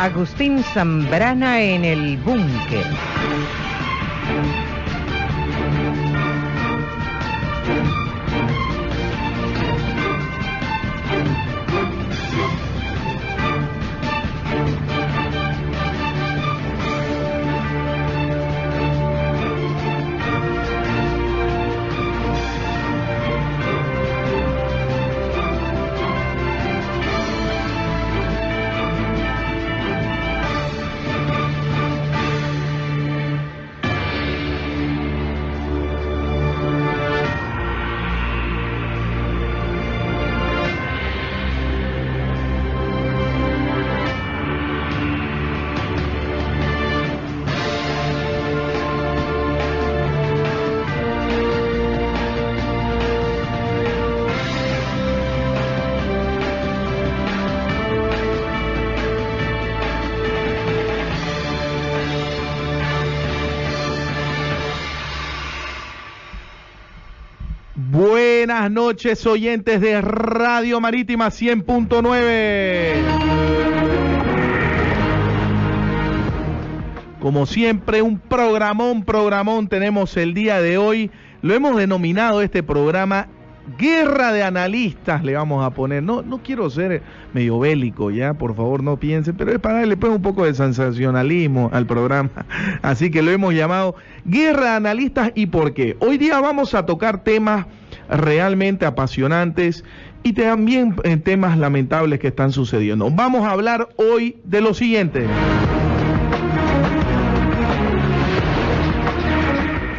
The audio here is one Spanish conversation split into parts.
Agustín Zambrana en el búnker. Buenas noches, oyentes de Radio Marítima 100.9. Como siempre, un programón tenemos el día de hoy. Lo hemos denominado este programa Guerra de Analistas, le vamos a poner. No quiero ser medio bélico, ya, por favor no piensen, pero es para darle pues un poco de sensacionalismo al programa. Así que lo hemos llamado Guerra de Analistas. ¿Y por qué? Hoy día vamos a tocar temas realmente apasionantes y también temas lamentables que están sucediendo. Vamos a hablar hoy de lo siguiente.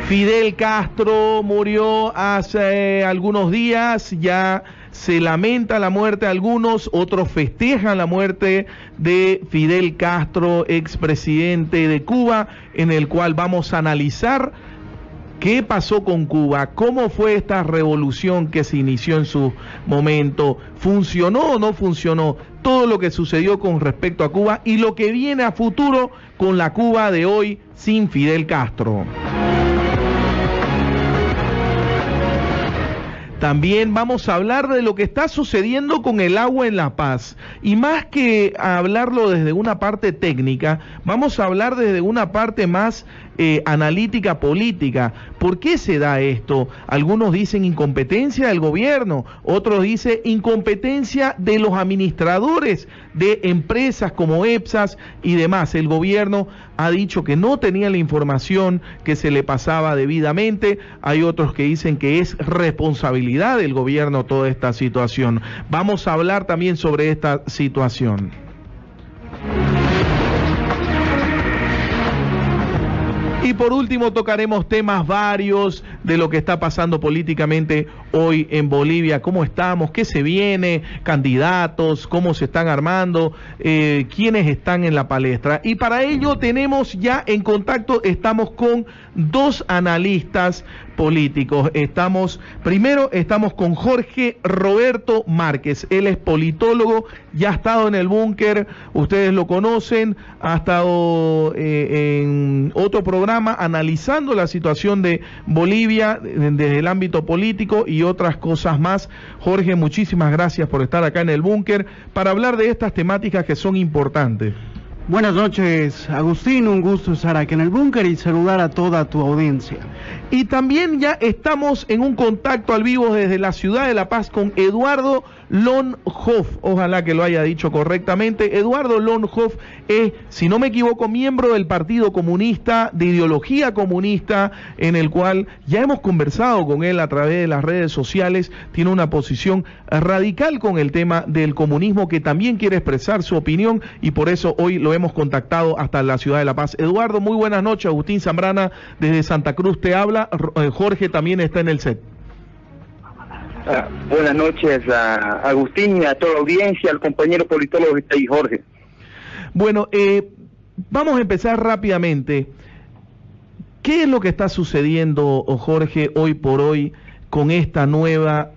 Fidel Castro murió hace algunos días, ya se lamenta la muerte de algunos, otros festejan la muerte de Fidel Castro, expresidente de Cuba, en el cual vamos a analizar qué pasó con Cuba, cómo fue esta revolución que se inició en su momento, funcionó o no funcionó, todo lo que sucedió con respecto a Cuba y lo que viene a futuro con la Cuba de hoy sin Fidel Castro. También vamos a hablar de lo que está sucediendo con el agua en La Paz. Y más que hablarlo desde una parte técnica, vamos a hablar desde una parte más analítica política. ¿Por qué se da esto? Algunos dicen incompetencia del gobierno, otros dicen incompetencia de los administradores de empresas como EPSAS y demás. El gobierno ha dicho que no tenía la información que se le pasaba debidamente. Hay otros que dicen que es responsabilidad del gobierno toda esta situación. Vamos a hablar también sobre esta situación. Y por último tocaremos temas varios de lo que está pasando políticamente hoy en Bolivia, cómo estamos, qué se viene, candidatos, cómo se están armando, quiénes están en la palestra. Y para ello tenemos ya en contacto, estamos con dos analistas políticos. Primero estamos con Jorge Roberto Márquez, él es politólogo, ya ha estado en el búnker, ustedes lo conocen, ha estado en otro programa analizando la situación de Bolivia desde el ámbito político y otras cosas más. Jorge, muchísimas gracias por estar acá en el búnker para hablar de estas temáticas que son importantes. Buenas noches, Agustín, un gusto estar aquí en el búnker y saludar a toda tu audiencia. Y también ya estamos en un contacto al vivo desde la ciudad de La Paz con Eduardo Lonhoff, ojalá que lo haya dicho correctamente. Eduardo Lonhoff es, si no me equivoco, miembro del Partido Comunista, de ideología comunista, en el cual ya hemos conversado con él a través de las redes sociales. Tiene una posición radical con el tema del comunismo, que también quiere expresar su opinión, y por eso hoy lo hemos contactado hasta la ciudad de La Paz. Eduardo, muy buenas noches. Agustín Zambrana desde Santa Cruz te habla. Jorge también está en el set. Buenas noches a Agustín y a toda la audiencia, al compañero politólogo que está ahí, Jorge. Bueno, vamos a empezar rápidamente. ¿Qué es lo que está sucediendo, Jorge, hoy por hoy con esta nueva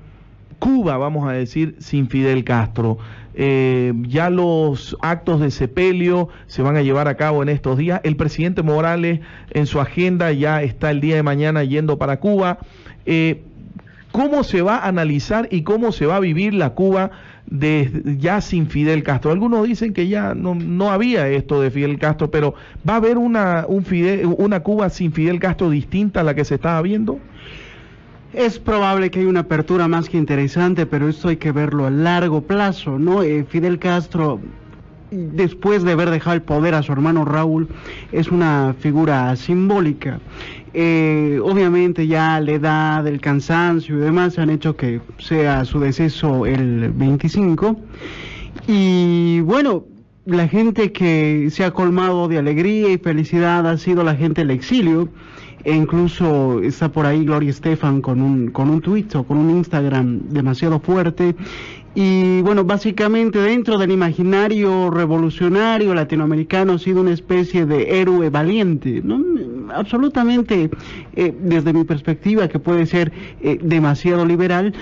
Cuba, vamos a decir, sin Fidel Castro? Ya los actos de sepelio se van a llevar a cabo en estos días. El presidente Morales en su agenda ya está el día de mañana yendo para Cuba. ¿Cómo se va a analizar y cómo se va a vivir la Cuba ya sin Fidel Castro? Algunos dicen que ya no había esto de Fidel Castro, pero ¿va a haber una Cuba sin Fidel Castro distinta a la que se estaba viendo? Es probable que haya una apertura más que interesante, pero esto hay que verlo a largo plazo, ¿no? Fidel Castro, después de haber dejado el poder a su hermano Raúl, es una figura simbólica. Obviamente ya la edad, el cansancio y demás han hecho que sea su deceso el 25. Y bueno, la gente que se ha colmado de alegría y felicidad ha sido la gente del exilio. E incluso está por ahí Gloria Estefan con un tuit o con un Instagram demasiado fuerte. Y bueno, básicamente dentro del imaginario revolucionario latinoamericano ha sido una especie de héroe valiente, ¿no? Absolutamente, desde mi perspectiva, que puede ser demasiado liberal,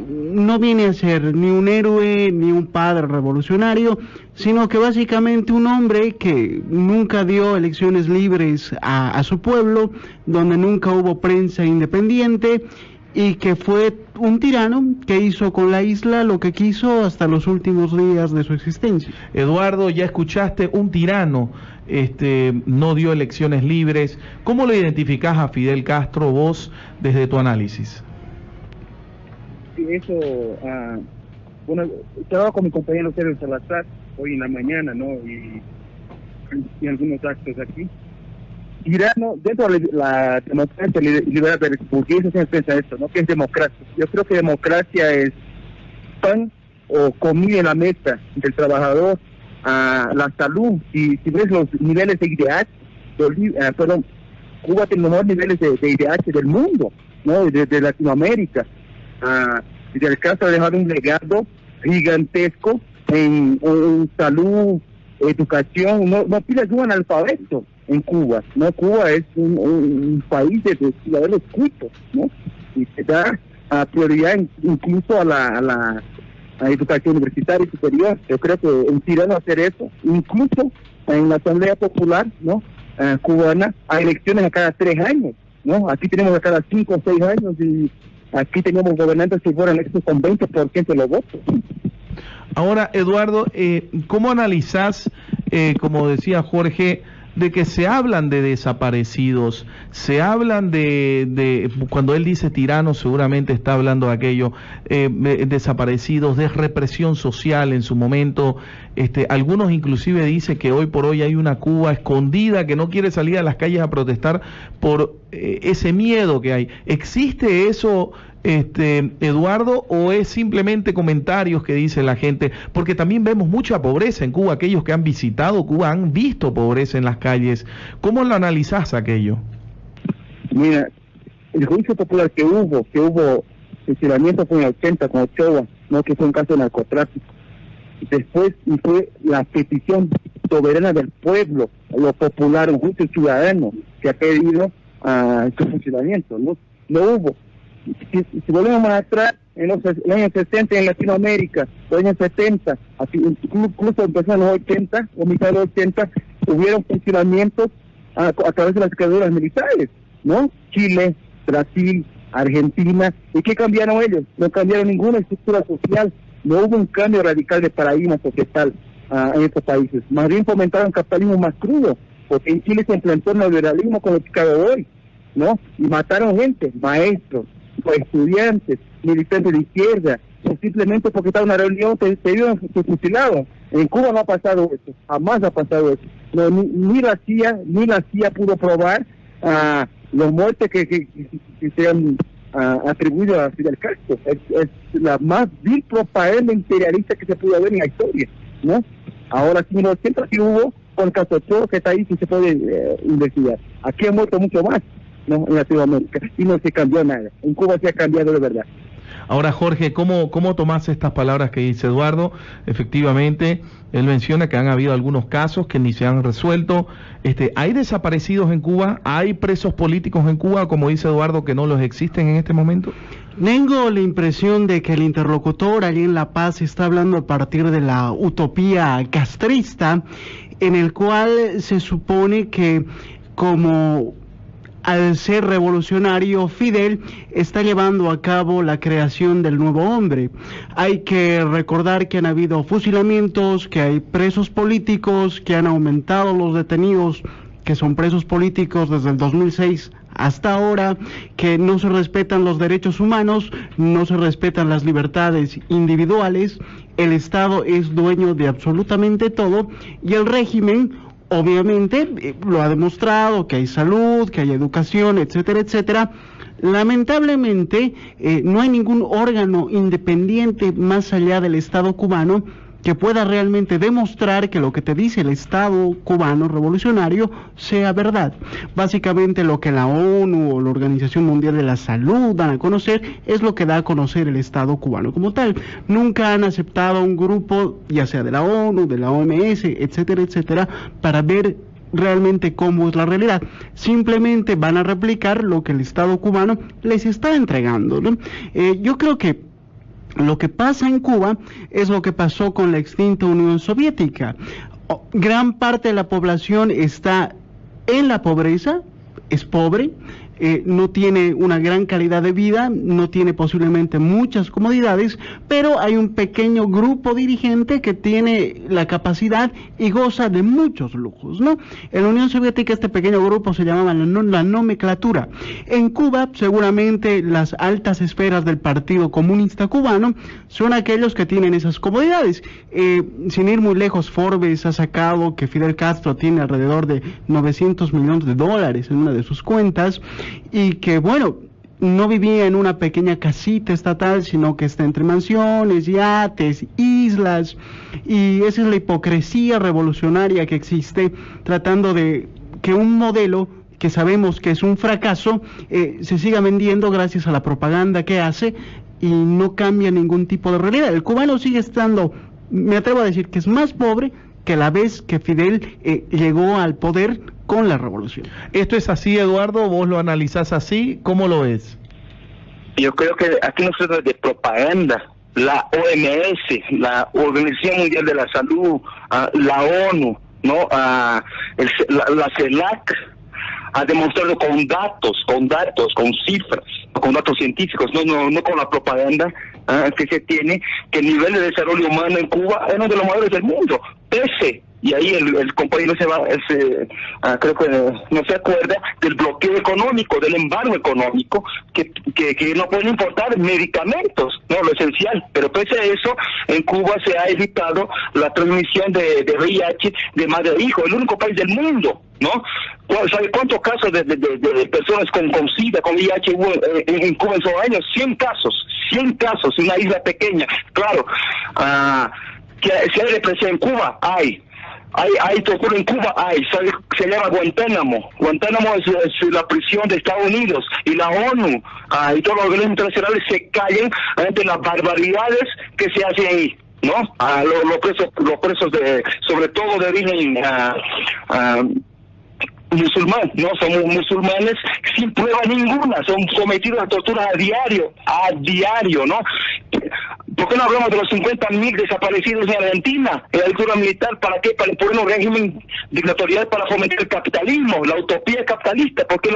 no viene a ser ni un héroe ni un padre revolucionario, sino que básicamente un hombre que nunca dio elecciones libres a su pueblo, donde nunca hubo prensa independiente, y que fue un tirano que hizo con la isla lo que quiso hasta los últimos días de su existencia. Eduardo, ya escuchaste, un tirano, no dio elecciones libres. ¿Cómo lo identificás a Fidel Castro vos desde tu análisis? Sí, eso, bueno, estaba con mi compañero Sergio Salazar hoy en la mañana, ¿no? Y algunos actos aquí. Tirano, dentro de la democracia liberal, porque eso se piensa esto, ¿no? ¿Qué es democracia? Yo creo que democracia es pan o comida en la mesa del trabajador, la salud. Si ves los niveles de IDH, Cuba tiene los mejores niveles de IDH del mundo, ¿no? De Latinoamérica. Fidel Castro ha dejado un legado gigantesco en salud, educación. No pides un analfabeto en Cuba, ¿no? Cuba es un país de ciudadanos cultos, ¿no? Y se da prioridad incluso a la educación universitaria y superior. Yo creo que un tirano hacer eso, incluso en la Asamblea Popular, ¿no? Cubana, hay elecciones a cada 3 años, ¿no? Aquí tenemos a cada 5 o 6 años y aquí tenemos gobernantes que fueron electos con 20% de los votos. Ahora, Eduardo, ¿cómo analizás, como decía Jorge, de que se hablan de desaparecidos, se hablan de cuando él dice tirano, seguramente está hablando de aquello, desaparecidos, de represión social en su momento? Algunos inclusive dicen que hoy por hoy hay una Cuba escondida que no quiere salir a las calles a protestar por ese miedo que hay. ¿Existe eso, Eduardo, o es simplemente comentarios que dice la gente? Porque también vemos mucha pobreza en Cuba. Aquellos que han visitado Cuba han visto pobreza en las calles. ¿Cómo lo analizás aquello? Mira, el juicio popular que hubo fusilamiento fue en el 80 con Ochoa, no, que fue un caso de narcotráfico. Después fue la petición soberana del pueblo, lo popular, un juicio ciudadano que ha pedido su fusilamiento, no hubo. Si volvemos más atrás, en los años 60 en Latinoamérica, los años 70, así, incluso empezó en los 80 o mitad de los 80, hubieron fusilamientos a través de las dictaduras militares, ¿no? Chile, Brasil, Argentina. ¿Y qué cambiaron ellos? No cambiaron ninguna estructura social, no hubo un cambio radical de paradigma societal en estos países. Más bien fomentaron capitalismo más crudo, porque en Chile se implantó el neoliberalismo con lo que cabe hoy, ¿no? Y mataron gente, maestros, estudiantes, militantes de izquierda, o simplemente porque estaba en una reunión se vieron fusilados. En Cuba no ha pasado eso, jamás ha pasado eso. No, ni la CIA pudo probar los muertes que se han atribuido a Fidel Castro. Es la más vil propaganda imperialista que se pudo ver en la historia, ¿no? Ahora sí, en los 80 sí hubo con caso Ochoa, que está ahí, que se puede investigar. Aquí ha muerto mucho más, ¿no? En Latinoamérica, y no se cambió nada. En Cuba se ha cambiado de verdad. Ahora, Jorge, ¿cómo tomás estas palabras que dice Eduardo? Efectivamente, él menciona que han habido algunos casos que ni se han resuelto. ¿Hay desaparecidos en Cuba? ¿Hay presos políticos en Cuba, como dice Eduardo, que no los existen en este momento? Tengo la impresión de que el interlocutor allí en La Paz está hablando a partir de la utopía castrista, en el cual se supone que como al ser revolucionario, Fidel está llevando a cabo la creación del nuevo hombre. Hay que recordar que han habido fusilamientos, que hay presos políticos, que han aumentado los detenidos que son presos políticos desde el 2006 hasta ahora, que no se respetan los derechos humanos, no se respetan las libertades individuales, el Estado es dueño de absolutamente todo y el régimen obviamente lo ha demostrado, que hay salud, que hay educación, etcétera, etcétera. Lamentablemente no hay ningún órgano independiente más allá del Estado cubano que pueda realmente demostrar que lo que te dice el Estado cubano revolucionario sea verdad. Básicamente lo que la ONU o la Organización Mundial de la Salud dan a conocer es lo que da a conocer el Estado cubano como tal. Nunca han aceptado a un grupo, ya sea de la ONU, de la OMS, etcétera, etcétera, para ver realmente cómo es la realidad. Simplemente van a replicar lo que el Estado cubano les está entregando, ¿no? Yo creo que lo que pasa en Cuba es lo que pasó con la extinta Unión Soviética. Gran parte de la población está en la pobreza, es pobre, no tiene una gran calidad de vida, no tiene posiblemente muchas comodidades, pero hay un pequeño grupo dirigente que tiene la capacidad y goza de muchos lujos, ¿no? En la Unión Soviética este pequeño grupo se llamaba la nomenclatura. En Cuba seguramente las altas esferas del Partido Comunista Cubano son aquellos que tienen esas comodidades. Sin ir muy lejos, Forbes ha sacado que Fidel Castro tiene alrededor de $900 millones en una de sus cuentas, y que bueno, no vivía en una pequeña casita estatal, sino que está entre mansiones, yates, islas, y esa es la hipocresía revolucionaria que existe, tratando de que un modelo que sabemos que es un fracaso se siga vendiendo gracias a la propaganda que hace y no cambia ningún tipo de realidad. El cubano sigue estando, me atrevo a decir, que es más pobre que la vez que Fidel llegó al poder con la revolución. ¿Esto es así, Eduardo? ¿Vos lo analizás así? ¿Cómo lo ves? Yo creo que aquí no se trata de propaganda. La OMS, la Organización Mundial de la Salud, la ONU, ¿no? La CELAC ha demostrado con datos, con cifras, con datos científicos, no con la propaganda que se tiene, que el nivel de desarrollo humano en Cuba es uno de los mayores del mundo, pese, y ahí el compañero creo que no se acuerda del bloqueo económico, del embargo económico, que no pueden importar medicamentos, no lo esencial, pero pese a eso, en Cuba se ha evitado la transmisión de VIH de madre a hijo, el único país del mundo, ¿no? ¿Sabe cuántos casos de personas con SIDA, con VIH hubo en Cuba en esos años? 100 casos, en una isla pequeña. Claro, que si hay represión en Cuba, hay tortura en Cuba, se llama Guantánamo. Guantánamo es la prisión de Estados Unidos, y la ONU y todos los organismos internacionales se callan ante las barbaridades que se hacen ahí, ¿no? Los presos sobre todo de origen musulmán, no son musulmanes sin prueba ninguna, son sometidos a tortura a diario, ¿no? ¿Por qué no hablamos de los 50.000 desaparecidos en Argentina, en la dictadura militar? ¿Para qué? Para imponer un régimen dictatorial para fomentar el capitalismo, la utopía capitalista, porque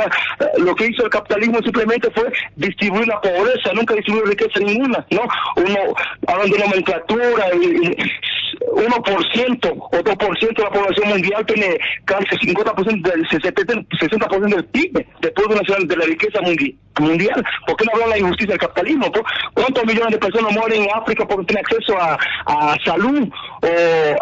lo que hizo el capitalismo simplemente fue distribuir la pobreza, nunca distribuir riqueza ninguna, ¿no? Hablan de nomenclatura, 1% o 2% de la población mundial tiene casi 50% del 60% del PIB, del Producto Nacional, de la riqueza mundial. ¿Por qué no hablan de la injusticia del capitalismo? ¿Cuántos millones de personas mueren en África porque tienen acceso a salud o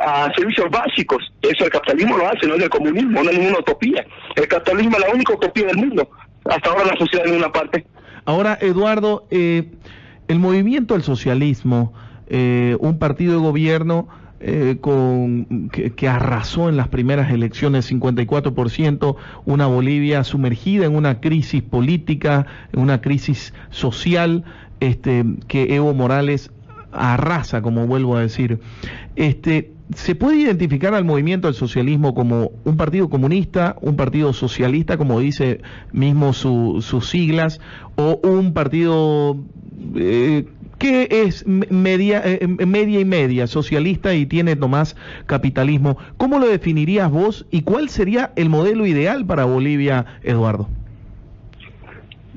a servicios básicos? Eso el capitalismo lo hace, no es el comunismo, no es ninguna utopía. El capitalismo es la única utopía del mundo. Hasta ahora no funciona en ninguna parte. Ahora, Eduardo, el movimiento al socialismo, un partido de gobierno que arrasó en las primeras elecciones 54%, una Bolivia sumergida en una crisis política, en una crisis social, que Evo Morales arrasa, como vuelvo a decir. ¿Se puede identificar al movimiento del socialismo como un partido comunista, un partido socialista, como dice mismo sus siglas, o un partido que es media y media, socialista y tiene nomás capitalismo? ¿Cómo lo definirías vos y cuál sería el modelo ideal para Bolivia, Eduardo?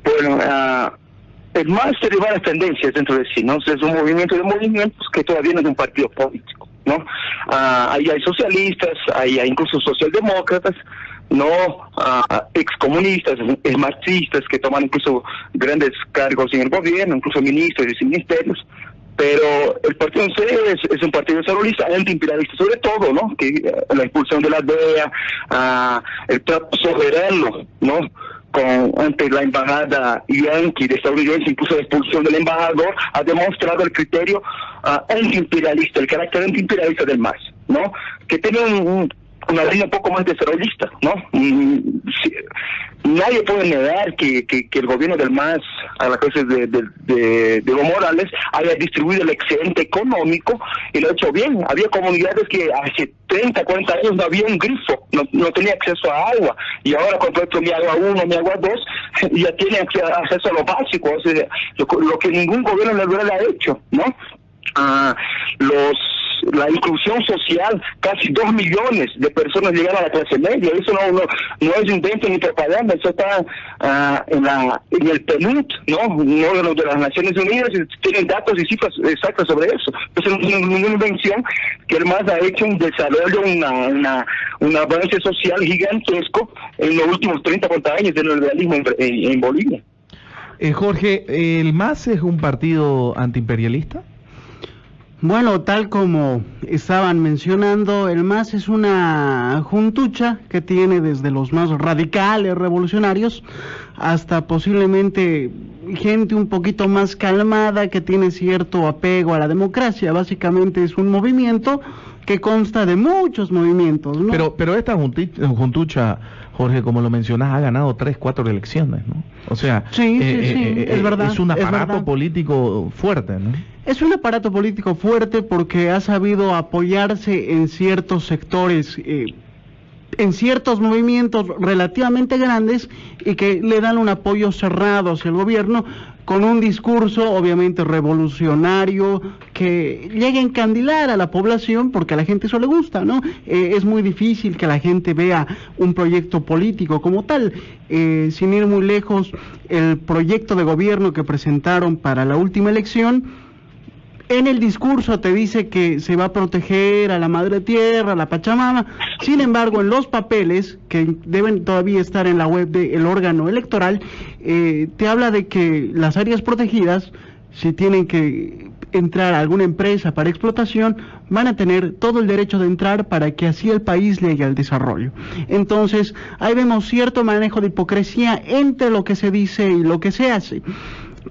Bueno, el MAS tiene varias tendencias dentro de sí, ¿no? Es un movimiento de movimientos que todavía no es un partido político, ¿no? Ahí hay socialistas, ahí hay incluso socialdemócratas, no excomunistas, marxistas que toman incluso grandes cargos en el gobierno, incluso ministros y ministerios. Pero el partido en sí es un partido desarrollista, antiimperialista, sobre todo, ¿no? Que la expulsión de la DEA, el trato soberano, ¿no? Ante la embajada yanqui de estadounidense, incluso la expulsión del embajador, ha demostrado el criterio antiimperialista, el carácter antiimperialista del MAS, ¿no? Que tiene una línea un poco más desarrollista, ¿no? Nadie puede negar que el gobierno del MAS, a la clase de Evo Morales, haya distribuido el excedente económico y lo ha hecho bien. Había comunidades que hace 30, 40 años no había un grifo, no tenía acceso a agua, y ahora con proyecto Mi Agua 1, Mi Agua 2, ya tiene acceso a lo básico, o sea, lo que ningún gobierno le ha hecho, ¿no? La inclusión social, casi 2 millones de personas llegaron a la clase media. Eso no es invento ni propaganda, eso está en el PNUD, ¿no? De las Naciones Unidas, y tienen datos y cifras exactas sobre eso. Entonces no es ninguna invención, que el MAS ha hecho un desarrollo, un avance social gigantesco en los últimos 30, 40 años del neoliberalismo en Bolivia. Jorge, ¿el MAS es un partido antiimperialista? Bueno, tal como estaban mencionando, el MAS es una juntucha que tiene desde los más radicales revolucionarios hasta posiblemente gente un poquito más calmada que tiene cierto apego a la democracia. Básicamente es un movimiento que consta de muchos movimientos, ¿no? Pero esta juntucha, Jorge, como lo mencionás, ha ganado 3, 4 elecciones, ¿no? O sea, sí, es verdad. Es un aparato político fuerte, ¿no? Es un aparato político fuerte porque ha sabido apoyarse en ciertos sectores, en ciertos movimientos relativamente grandes y que le dan un apoyo cerrado hacia el gobierno, con un discurso obviamente revolucionario que llegue a encandilar a la población, porque a la gente eso le gusta, ¿no? Es muy difícil que la gente vea un proyecto político como tal. Sin ir muy lejos, el proyecto de gobierno que presentaron para la última elección, en el discurso te dice que se va a proteger a la madre tierra, a la Pachamama. Sin embargo, en los papeles, que deben todavía estar en la web del órgano electoral, te habla de que las áreas protegidas, si tienen que entrar a alguna empresa para explotación, van a tener todo el derecho de entrar para que así el país llegue al desarrollo. Entonces, ahí vemos cierto manejo de hipocresía entre lo que se dice y lo que se hace.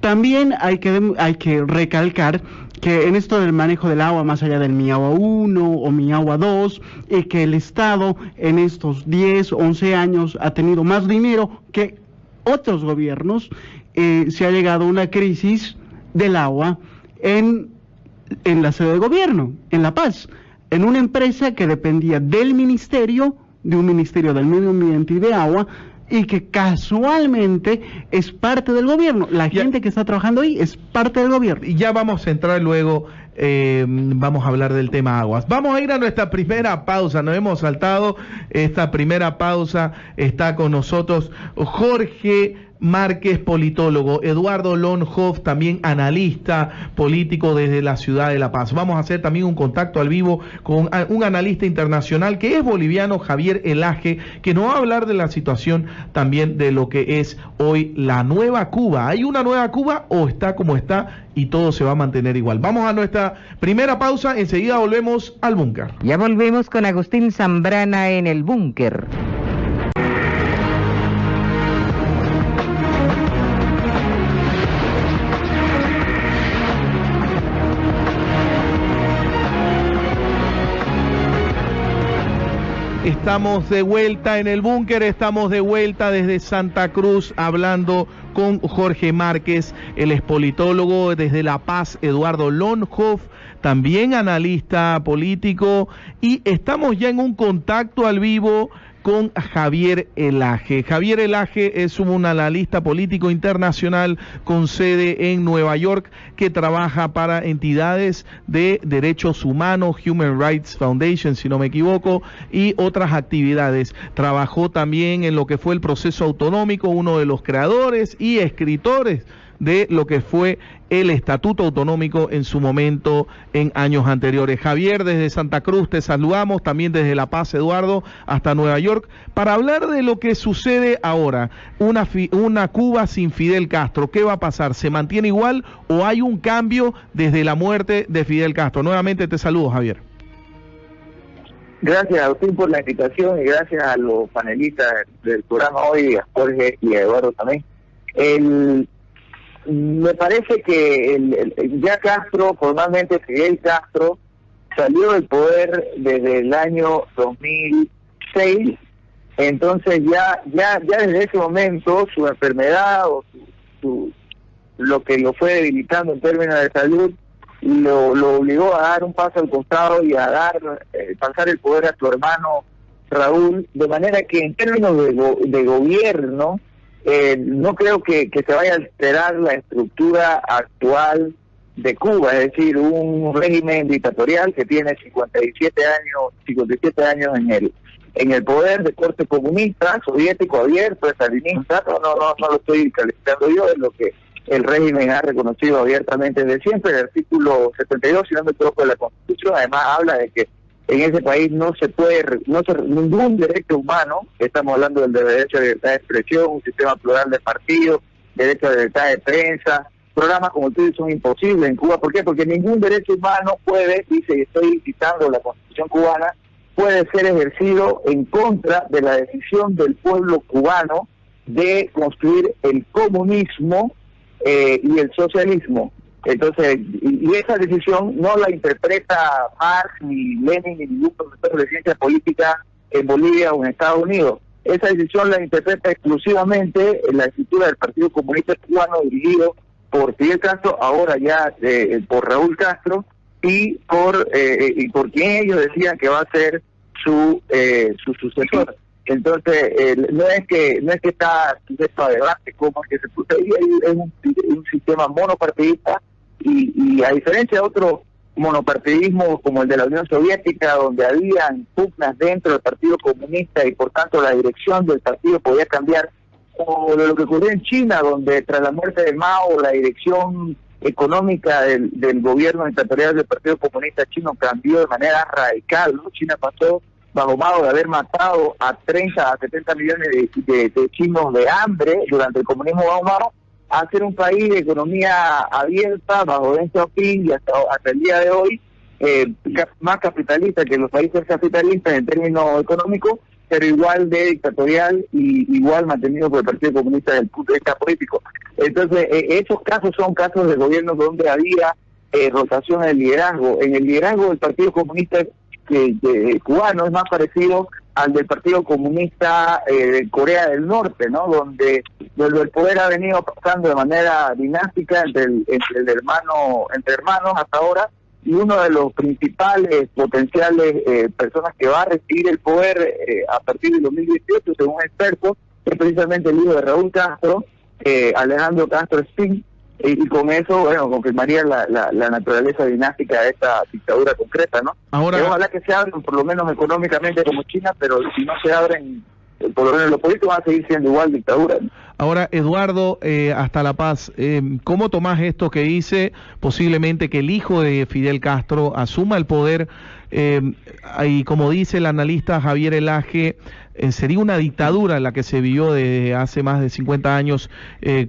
También hay que recalcar que en esto del manejo del agua, más allá del Mi Agua 1 o Mi Agua 2, que el Estado en estos 10, 11 años ha tenido más dinero que otros gobiernos, se ha llegado a una crisis del agua en la sede de gobierno, en La Paz, en una empresa que dependía del ministerio, de un ministerio del medio ambiente y de agua, y que casualmente es parte del gobierno. La gente que está trabajando ahí es parte del gobierno. Y ya vamos a entrar luego, vamos a hablar del tema aguas. Vamos a ir a nuestra primera pausa, nos hemos saltado esta primera pausa. Está con nosotros Jorge Márquez, politólogo, Eduardo Lonhoff, también analista político desde la ciudad de La Paz. Vamos a hacer también un contacto al vivo con un analista internacional que es boliviano, Javier Elaje, que nos va a hablar de la situación también de lo que es hoy la nueva Cuba. ¿Hay una nueva Cuba o está como está y todo se va a mantener igual? Vamos a nuestra primera pausa, enseguida volvemos al búnker. Ya volvemos con Agustín Zambrana en el búnker. Estamos de vuelta en el búnker, estamos de vuelta desde Santa Cruz hablando con Jorge Márquez, él es politólogo, desde La Paz, Eduardo Lonhoff, también analista político, y estamos ya en un contacto al vivo con Javier Elaje. Javier Elaje es un analista político internacional con sede en Nueva York que trabaja para entidades de derechos humanos, Human Rights Foundation, si no me equivoco, y otras actividades. Trabajó también en lo que fue el proceso autonómico, uno de los creadores y escritores de lo que fue el Estatuto Autonómico en su momento en años anteriores. Javier, desde Santa Cruz te saludamos, también desde La Paz, Eduardo, hasta Nueva York, para hablar de lo que sucede ahora, una Cuba sin Fidel Castro. ¿Qué va a pasar? ¿Se mantiene igual o hay un cambio desde la muerte de Fidel Castro? Nuevamente te saludo, Javier. Gracias a usted por la invitación y gracias a los panelistas del programa hoy, a Jorge y a Eduardo también. Me parece que ya Castro, formalmente Fidel Castro, salió del poder desde el año 2006, entonces ya desde ese momento su enfermedad o lo que lo fue debilitando en términos de salud lo obligó a dar un paso al costado y a pasar el poder a su hermano Raúl, de manera que en términos de gobierno no creo que se vaya a alterar la estructura actual de Cuba, es decir, un régimen dictatorial que tiene 57 años en el poder, de corte comunista, soviético abierto, estalinista. No lo estoy calificando yo, es lo que el régimen ha reconocido abiertamente desde siempre. El artículo 72, si no me equivoco, de la Constitución, además habla de que en ese país ningún derecho humano, estamos hablando del derecho de libertad de expresión, un sistema plural de partidos, derecho de libertad de prensa, programas como tú dices son imposibles en Cuba. ¿Por qué? Porque ningún derecho humano puede, dice, y estoy citando la Constitución cubana, puede ser ejercido en contra de la decisión del pueblo cubano de construir el comunismo y el socialismo. Entonces, y esa decisión no la interpreta Marx, ni Lenin, ni ningún profesor de ciencia política en Bolivia o en Estados Unidos. Esa decisión la interpreta exclusivamente en la escritura del Partido Comunista Cubano, dirigido por Fidel Castro, ahora ya por Raúl Castro, y por quien ellos decían que va a ser su sucesor. Entonces, no es que está sujeto a debate como es que se puso ahí, es un sistema monopartidista y a diferencia de otros monopartidismos como el de la Unión Soviética, donde habían pugnas dentro del Partido Comunista y por tanto la dirección del partido podía cambiar, o de lo que ocurrió en China, donde tras la muerte de Mao la dirección económica del gobierno dictatorial del Partido Comunista chino cambió de manera radical, ¿no? China pasó bajo Mao de haber matado a 30 a 70 millones de chinos de hambre durante el comunismo bajo Mao, a ser un país de economía abierta bajo Deng Xiaoping y hasta el día de hoy más capitalista que los países capitalistas en términos económicos, pero igual de dictatorial y igual mantenido por el Partido Comunista desde el punto de vista político. Entonces, esos casos son casos de gobiernos donde había rotación en el liderazgo. En el liderazgo del Partido Comunista cubano es más parecido al del Partido Comunista de Corea del Norte, ¿no? Donde el poder ha venido pasando de manera dinástica entre hermanos hasta ahora, y uno de los principales potenciales personas que va a recibir el poder a partir del 2018, según expertos, es precisamente el hijo de Raúl Castro, Alejandro Castro Spin, y con eso, bueno, confirmaría la naturaleza dinástica de esta dictadura concreta, ¿no? Ahora, ojalá que se abran, por lo menos económicamente como China, pero si no se abren, por lo menos los políticos van a seguir siendo igual dictadura, ¿no? Ahora, Eduardo, hasta La Paz, ¿cómo tomás esto que dice posiblemente que el hijo de Fidel Castro asuma el poder? Y como dice el analista Javier Elaje, sería una dictadura la que se vivió desde hace más de 50 años.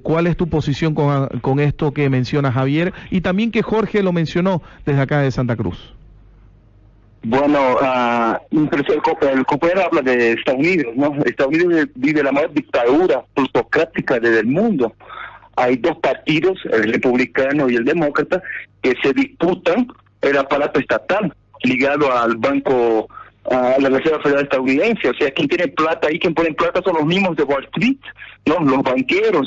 ¿Cuál es tu posición con esto que menciona Javier? Y también que Jorge lo mencionó desde acá de Santa Cruz. Bueno, el compañero habla de Estados Unidos, ¿no? Estados Unidos vive la mayor dictadura plutocrática del mundo. Hay dos partidos, el republicano y el demócrata, que se disputan el aparato estatal ligado al banco, a la Reserva Federal estadounidense. O sea, quien tiene plata ahí, quien pone plata son los mismos de Wall Street, ¿no? Los banqueros.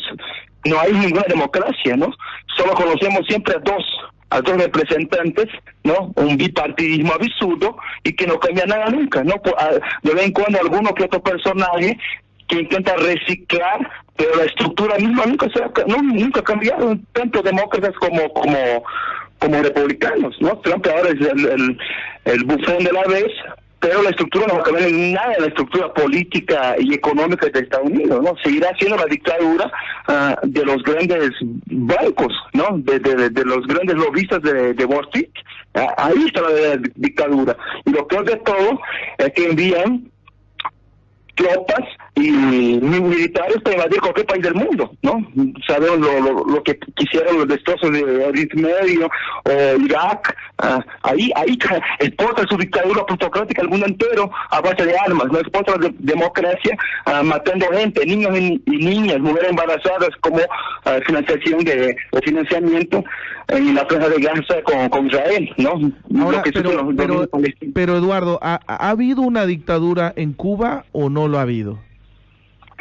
No hay ninguna democracia, ¿no? Solo conocemos siempre a 2 representantes, ¿no? Un bipartidismo absurdo y que no cambia nada nunca, ¿no? De vez en cuando alguno que otro personaje que intenta reciclar, pero la estructura misma nunca ha cambiado, tanto demócratas como republicanos, ¿no? Trump ahora es el bufón de la vez, pero la estructura no va a cambiar en nada, la estructura política y económica de Estados Unidos, ¿no? Seguirá siendo la dictadura de los grandes bancos, ¿no? De los grandes lobistas de Wall Street. Ahí está la dictadura. Y lo peor de todo es que envían tropas y militares para invadir cualquier país del mundo, ¿no? Sabemos lo que quisieron los destrozos de Oriente Medio o Irak. Ahí exporta su dictadura plutocrática al mundo entero a base de armas, no exporta la democracia matando gente, niños y niñas, mujeres embarazadas como financiamiento en la franja de Gaza con Israel, ¿no? Ahora, pero Eduardo, ¿ha habido una dictadura en Cuba o no lo ha habido?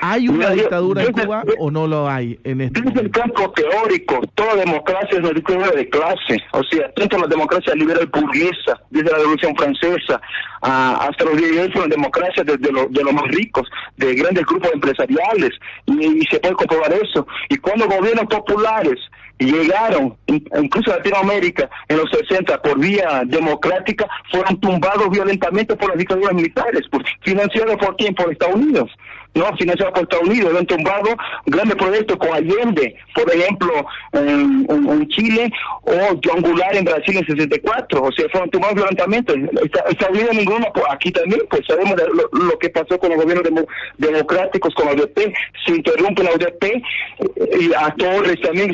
¿Hay una dictadura en Cuba o no lo hay en este momento? Desde el campo teórico, toda democracia es una dictadura de clase. O sea, tanto la democracia liberal burguesa, desde la Revolución Francesa, hasta los días de hoy, fue una democracia de los más ricos, de grandes grupos empresariales, y se puede comprobar eso. Y cuando gobiernos populares llegaron, incluso a Latinoamérica, en los 60, por vía democrática, fueron tumbados violentamente por las dictaduras militares, financiados por quién, por Estados Unidos. No, financiados por Estados Unidos, han tumbado grandes proyectos con Allende, por ejemplo, en Chile, o John Goulart en Brasil en 64, o sea, fueron tumbados violentamente. Estados Unidos ninguno, aquí también, pues sabemos lo que pasó con los gobiernos democráticos, con la UDP, se interrumpe la UDP, y a Torres también,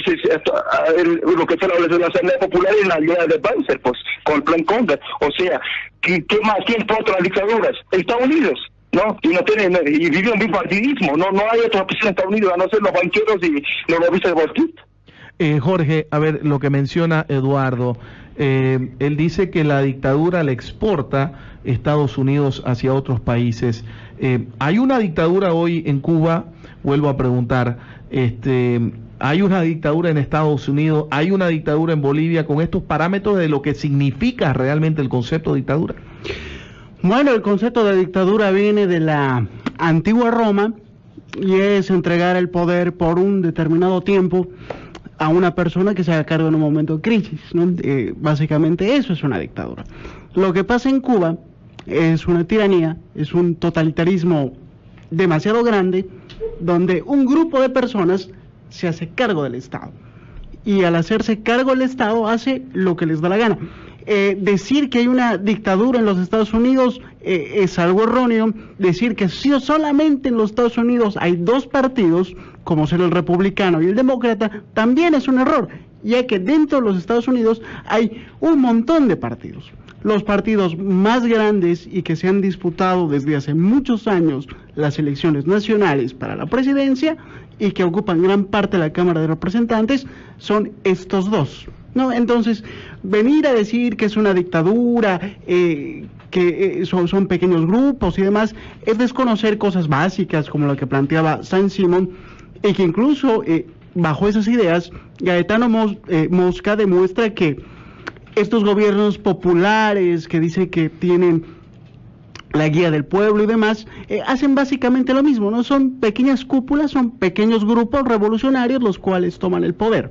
lo que fue la Asamblea Popular y la alianza de Banzer, pues, con el Plan Condor. O sea, ¿qué más tiempo otras dictaduras? Estados Unidos, ¿no? Y vive un bipartidismo, no hay otra opción en Estados Unidos, a no ser los banqueros y los lobistas de Wall Street. Jorge, a ver, lo que menciona Eduardo, él dice que la dictadura le exporta Estados Unidos hacia otros países. ¿Hay una dictadura hoy en Cuba? Vuelvo a preguntar, ¿hay una dictadura en Estados Unidos? ¿Hay una dictadura en Bolivia con estos parámetros de lo que significa realmente el concepto de dictadura? Bueno, el concepto de dictadura viene de la antigua Roma y es entregar el poder por un determinado tiempo a una persona que se haga cargo en un momento de crisis, ¿no? Básicamente eso es una dictadura. Lo que pasa en Cuba es una tiranía, es un totalitarismo demasiado grande, donde un grupo de personas se hace cargo del Estado. Y al hacerse cargo del Estado hace lo que les da la gana. Decir que hay una dictadura en los Estados Unidos es algo erróneo. Decir que sí, solamente en los Estados Unidos hay 2 partidos, como ser el republicano y el demócrata, también es un error, ya que dentro de los Estados Unidos hay un montón de partidos. Los partidos más grandes y que se han disputado desde hace muchos años las elecciones nacionales para la presidencia y que ocupan gran parte de la Cámara de Representantes son estos 2. ¿No? Entonces, venir a decir que es una dictadura, que son pequeños grupos y demás, es desconocer cosas básicas como lo que planteaba Saint-Simon, y que incluso bajo esas ideas, Gaetano Mosca demuestra que estos gobiernos populares que dice que tienen la guía del pueblo y demás, hacen básicamente lo mismo, ¿no? Son pequeñas cúpulas, son pequeños grupos revolucionarios los cuales toman el poder.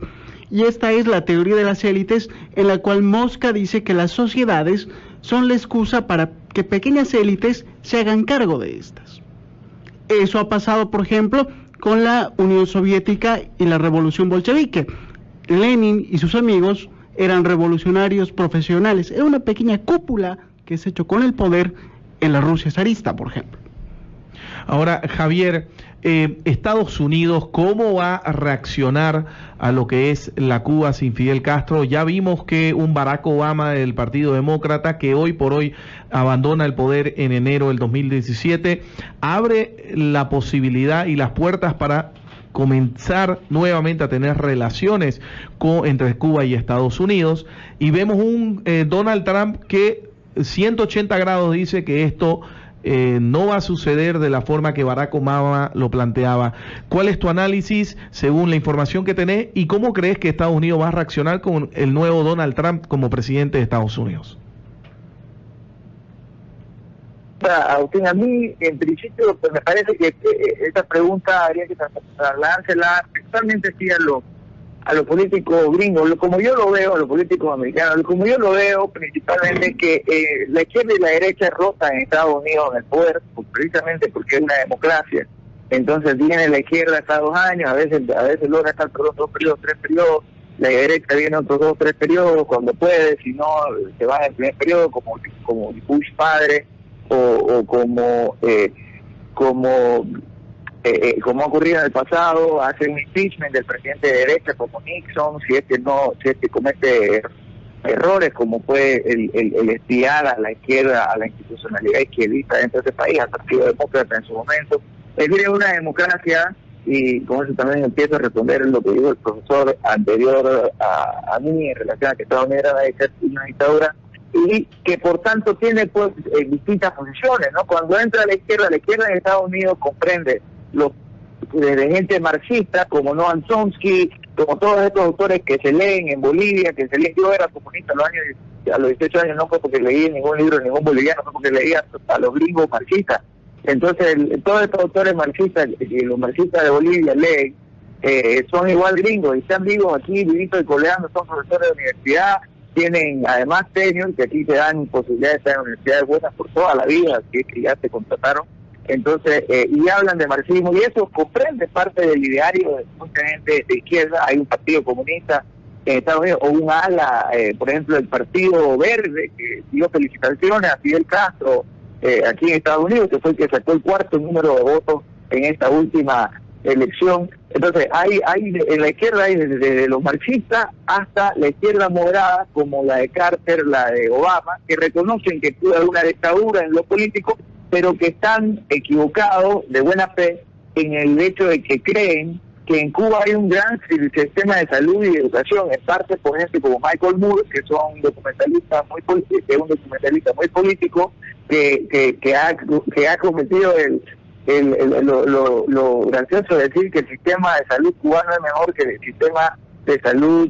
Y esta es la teoría de las élites, en la cual Mosca dice que las sociedades son la excusa para que pequeñas élites se hagan cargo de estas. Eso ha pasado, por ejemplo, con la Unión Soviética y la Revolución Bolchevique. Lenin y sus amigos eran revolucionarios profesionales. Era una pequeña cúpula que se echó con el poder en la Rusia zarista, por ejemplo. Ahora, Javier, Estados Unidos, ¿cómo va a reaccionar a lo que es la Cuba sin Fidel Castro? Ya vimos que un Barack Obama del Partido Demócrata, que hoy por hoy abandona el poder en enero del 2017, abre la posibilidad y las puertas para comenzar nuevamente a tener relaciones entre Cuba y Estados Unidos, y vemos un Donald Trump que 180 grados dice que esto no va a suceder de la forma que Barack Obama lo planteaba. ¿Cuál es tu análisis según la información que tenés y cómo crees que Estados Unidos va a reaccionar con el nuevo Donald Trump como presidente de Estados Unidos? Agustín, a mí en principio pues me parece que esta pregunta habría que trasladársela principalmente sí a los políticos gringos, como yo lo veo, a los políticos americanos, como yo lo veo principalmente que la izquierda y la derecha rotan en Estados Unidos en el poder, precisamente porque es una democracia. Entonces viene la izquierda cada 2 años, a veces logra estar por 2 periodos, 3 periodos, la derecha viene otros 2 o 3 periodos cuando puede, si no se va en el primer periodo como Bush padre, o como ha ocurrido en el pasado, hace un impeachment del presidente de derecha como Nixon, si es que comete errores como fue el espiar a la izquierda, a la institucionalidad izquierdista dentro de ese país, al Partido Demócrata en su momento. Es decir, una democracia, y con eso también empiezo a responder lo que dijo el profesor anterior a mí en relación a que Estados Unidos era una dictadura, y que por tanto tiene pues distintas posiciones, ¿no? Cuando entra la izquierda en Estados Unidos comprende de gente marxista como Noam Chomsky, como todos estos autores que se leen en Bolivia, yo era comunista a los 18 años, no fue porque leí ningún libro de ningún boliviano, fue porque leía a los gringos marxistas. Entonces todos estos autores marxistas, y los marxistas de Bolivia leen, son igual gringos y están vivos aquí, vivitos y coleando, son profesores de universidad, tienen además tenure, que aquí te dan posibilidad de estar en universidades buenas por toda la vida, que ya te contrataron. Entonces, y hablan de marxismo, y eso comprende parte del ideario de mucha gente de izquierda. Hay un partido comunista en Estados Unidos, o un ala, por ejemplo, el Partido Verde, que dio felicitaciones a Fidel Castro aquí en Estados Unidos, que fue el que sacó el 4º número de votos en esta última elección. Entonces, hay en la izquierda hay desde los marxistas hasta la izquierda moderada, como la de Carter, la de Obama, que reconocen que pudo haber una dictadura en lo político, pero que están equivocados de buena fe en el hecho de que creen que en Cuba hay un gran sistema de salud y de educación, en parte por gente como Michael Moore, que son un documentalista muy político, que ha cometido lo gracioso de decir que el sistema de salud cubano es mejor que el sistema de salud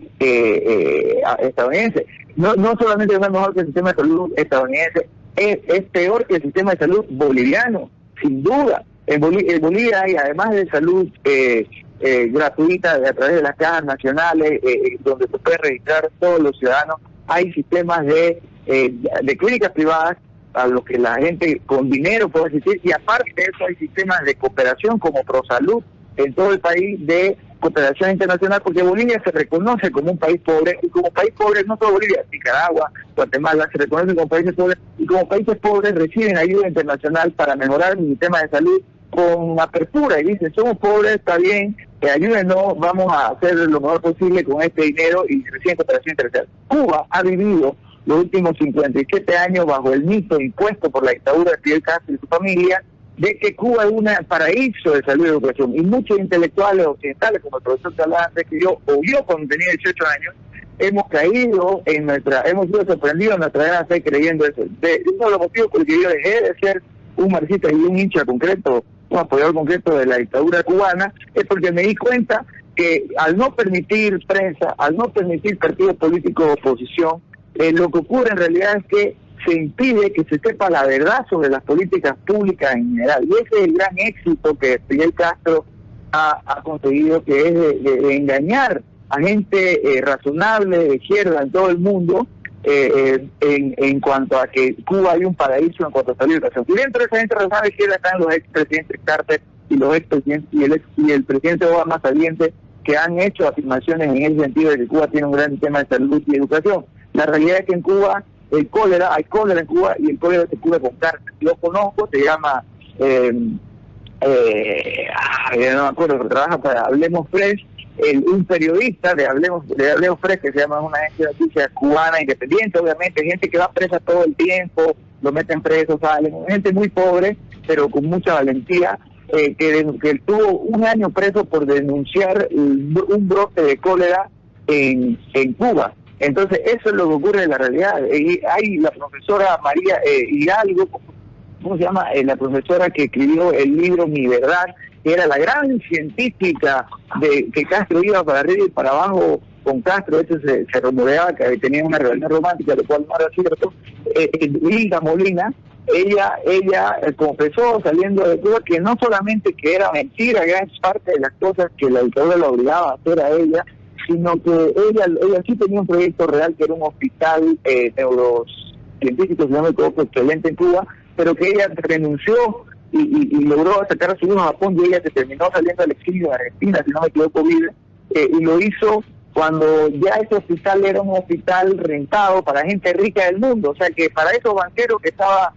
estadounidense. No solamente es mejor que el sistema de salud estadounidense, es peor que el sistema de salud boliviano, sin duda. En Bolivia hay, además de salud gratuita a través de las cajas nacionales, donde se puede registrar todos los ciudadanos, hay sistemas de clínicas privadas a los que la gente con dinero puede asistir, y aparte de eso hay sistemas de cooperación como ProSalud en todo el país, de cooperación internacional, porque Bolivia se reconoce como un país pobre, y como país pobre no solo Bolivia, Nicaragua, Guatemala se reconocen como países pobres, y como países pobres reciben ayuda internacional para mejorar el sistema de salud con apertura, y dicen, somos pobres, está bien, ayúdenos, vamos a hacer lo mejor posible con este dinero, y reciben cooperación internacional. Cuba ha vivido los últimos 57 años bajo el mito impuesto por la dictadura de Fidel Castro y su familia, de que Cuba es un paraíso de salud y educación, y muchos intelectuales occidentales, como el profesor Calá, que yo cuando tenía 18 años, hemos caído hemos sido sorprendidos en nuestra edad de creyendo eso. Uno de los motivos por el que yo dejé de ser un marxista y un hincha concreto, un apoyador concreto de la dictadura cubana, es porque me di cuenta que al no permitir prensa, al no permitir partidos políticos de oposición, lo que ocurre en realidad es que se impide que se sepa la verdad sobre las políticas públicas en general. Y ese es el gran éxito que Fidel Castro ha conseguido, que es de engañar a gente razonable de izquierda en todo el mundo en cuanto a que Cuba hay un paraíso en cuanto a salud y educación. Y dentro de esa gente razonable de izquierda están los expresidentes Carter y los expresidentes y el presidente Obama saliente, que han hecho afirmaciones en el sentido de que Cuba tiene un gran sistema de salud y educación. La realidad es que en Cuba hay cólera en Cuba, y el cólera se cura con cárcel. Yo conozco, se llama, no me acuerdo, pero trabaja para Hablemos Fresh, un periodista de Hablemos Fresh, que se llama una agencia de noticias cubana independiente, obviamente, gente que va presa todo el tiempo, lo meten preso, salen, gente muy pobre, pero con mucha valentía, que tuvo 1 año preso por denunciar un brote de cólera en Cuba. Entonces, eso es lo que ocurre en la realidad. Y hay la profesora María Hidalgo, ¿cómo se llama? La profesora que escribió el libro Mi Verdad, que era la gran científica de que Castro iba para arriba y para abajo con Castro. Eso se rumoreaba que tenía una relación romántica, lo cual no era cierto. Hilda Molina, ella confesó saliendo de Cuba que no solamente que era mentira gran parte de las cosas que la dictadura la obligaba a hacer a ella, sino que ella sí tenía un proyecto real que era un hospital neurocientífico, si no me equivoco, excelente en Cuba, pero que ella renunció y logró sacar a su hijo a Japón, y ella se terminó saliendo al exilio de Argentina, si no me equivoco, vive, y lo hizo cuando ya ese hospital era un hospital rentado para gente rica del mundo. O sea que para esos banqueros que estaba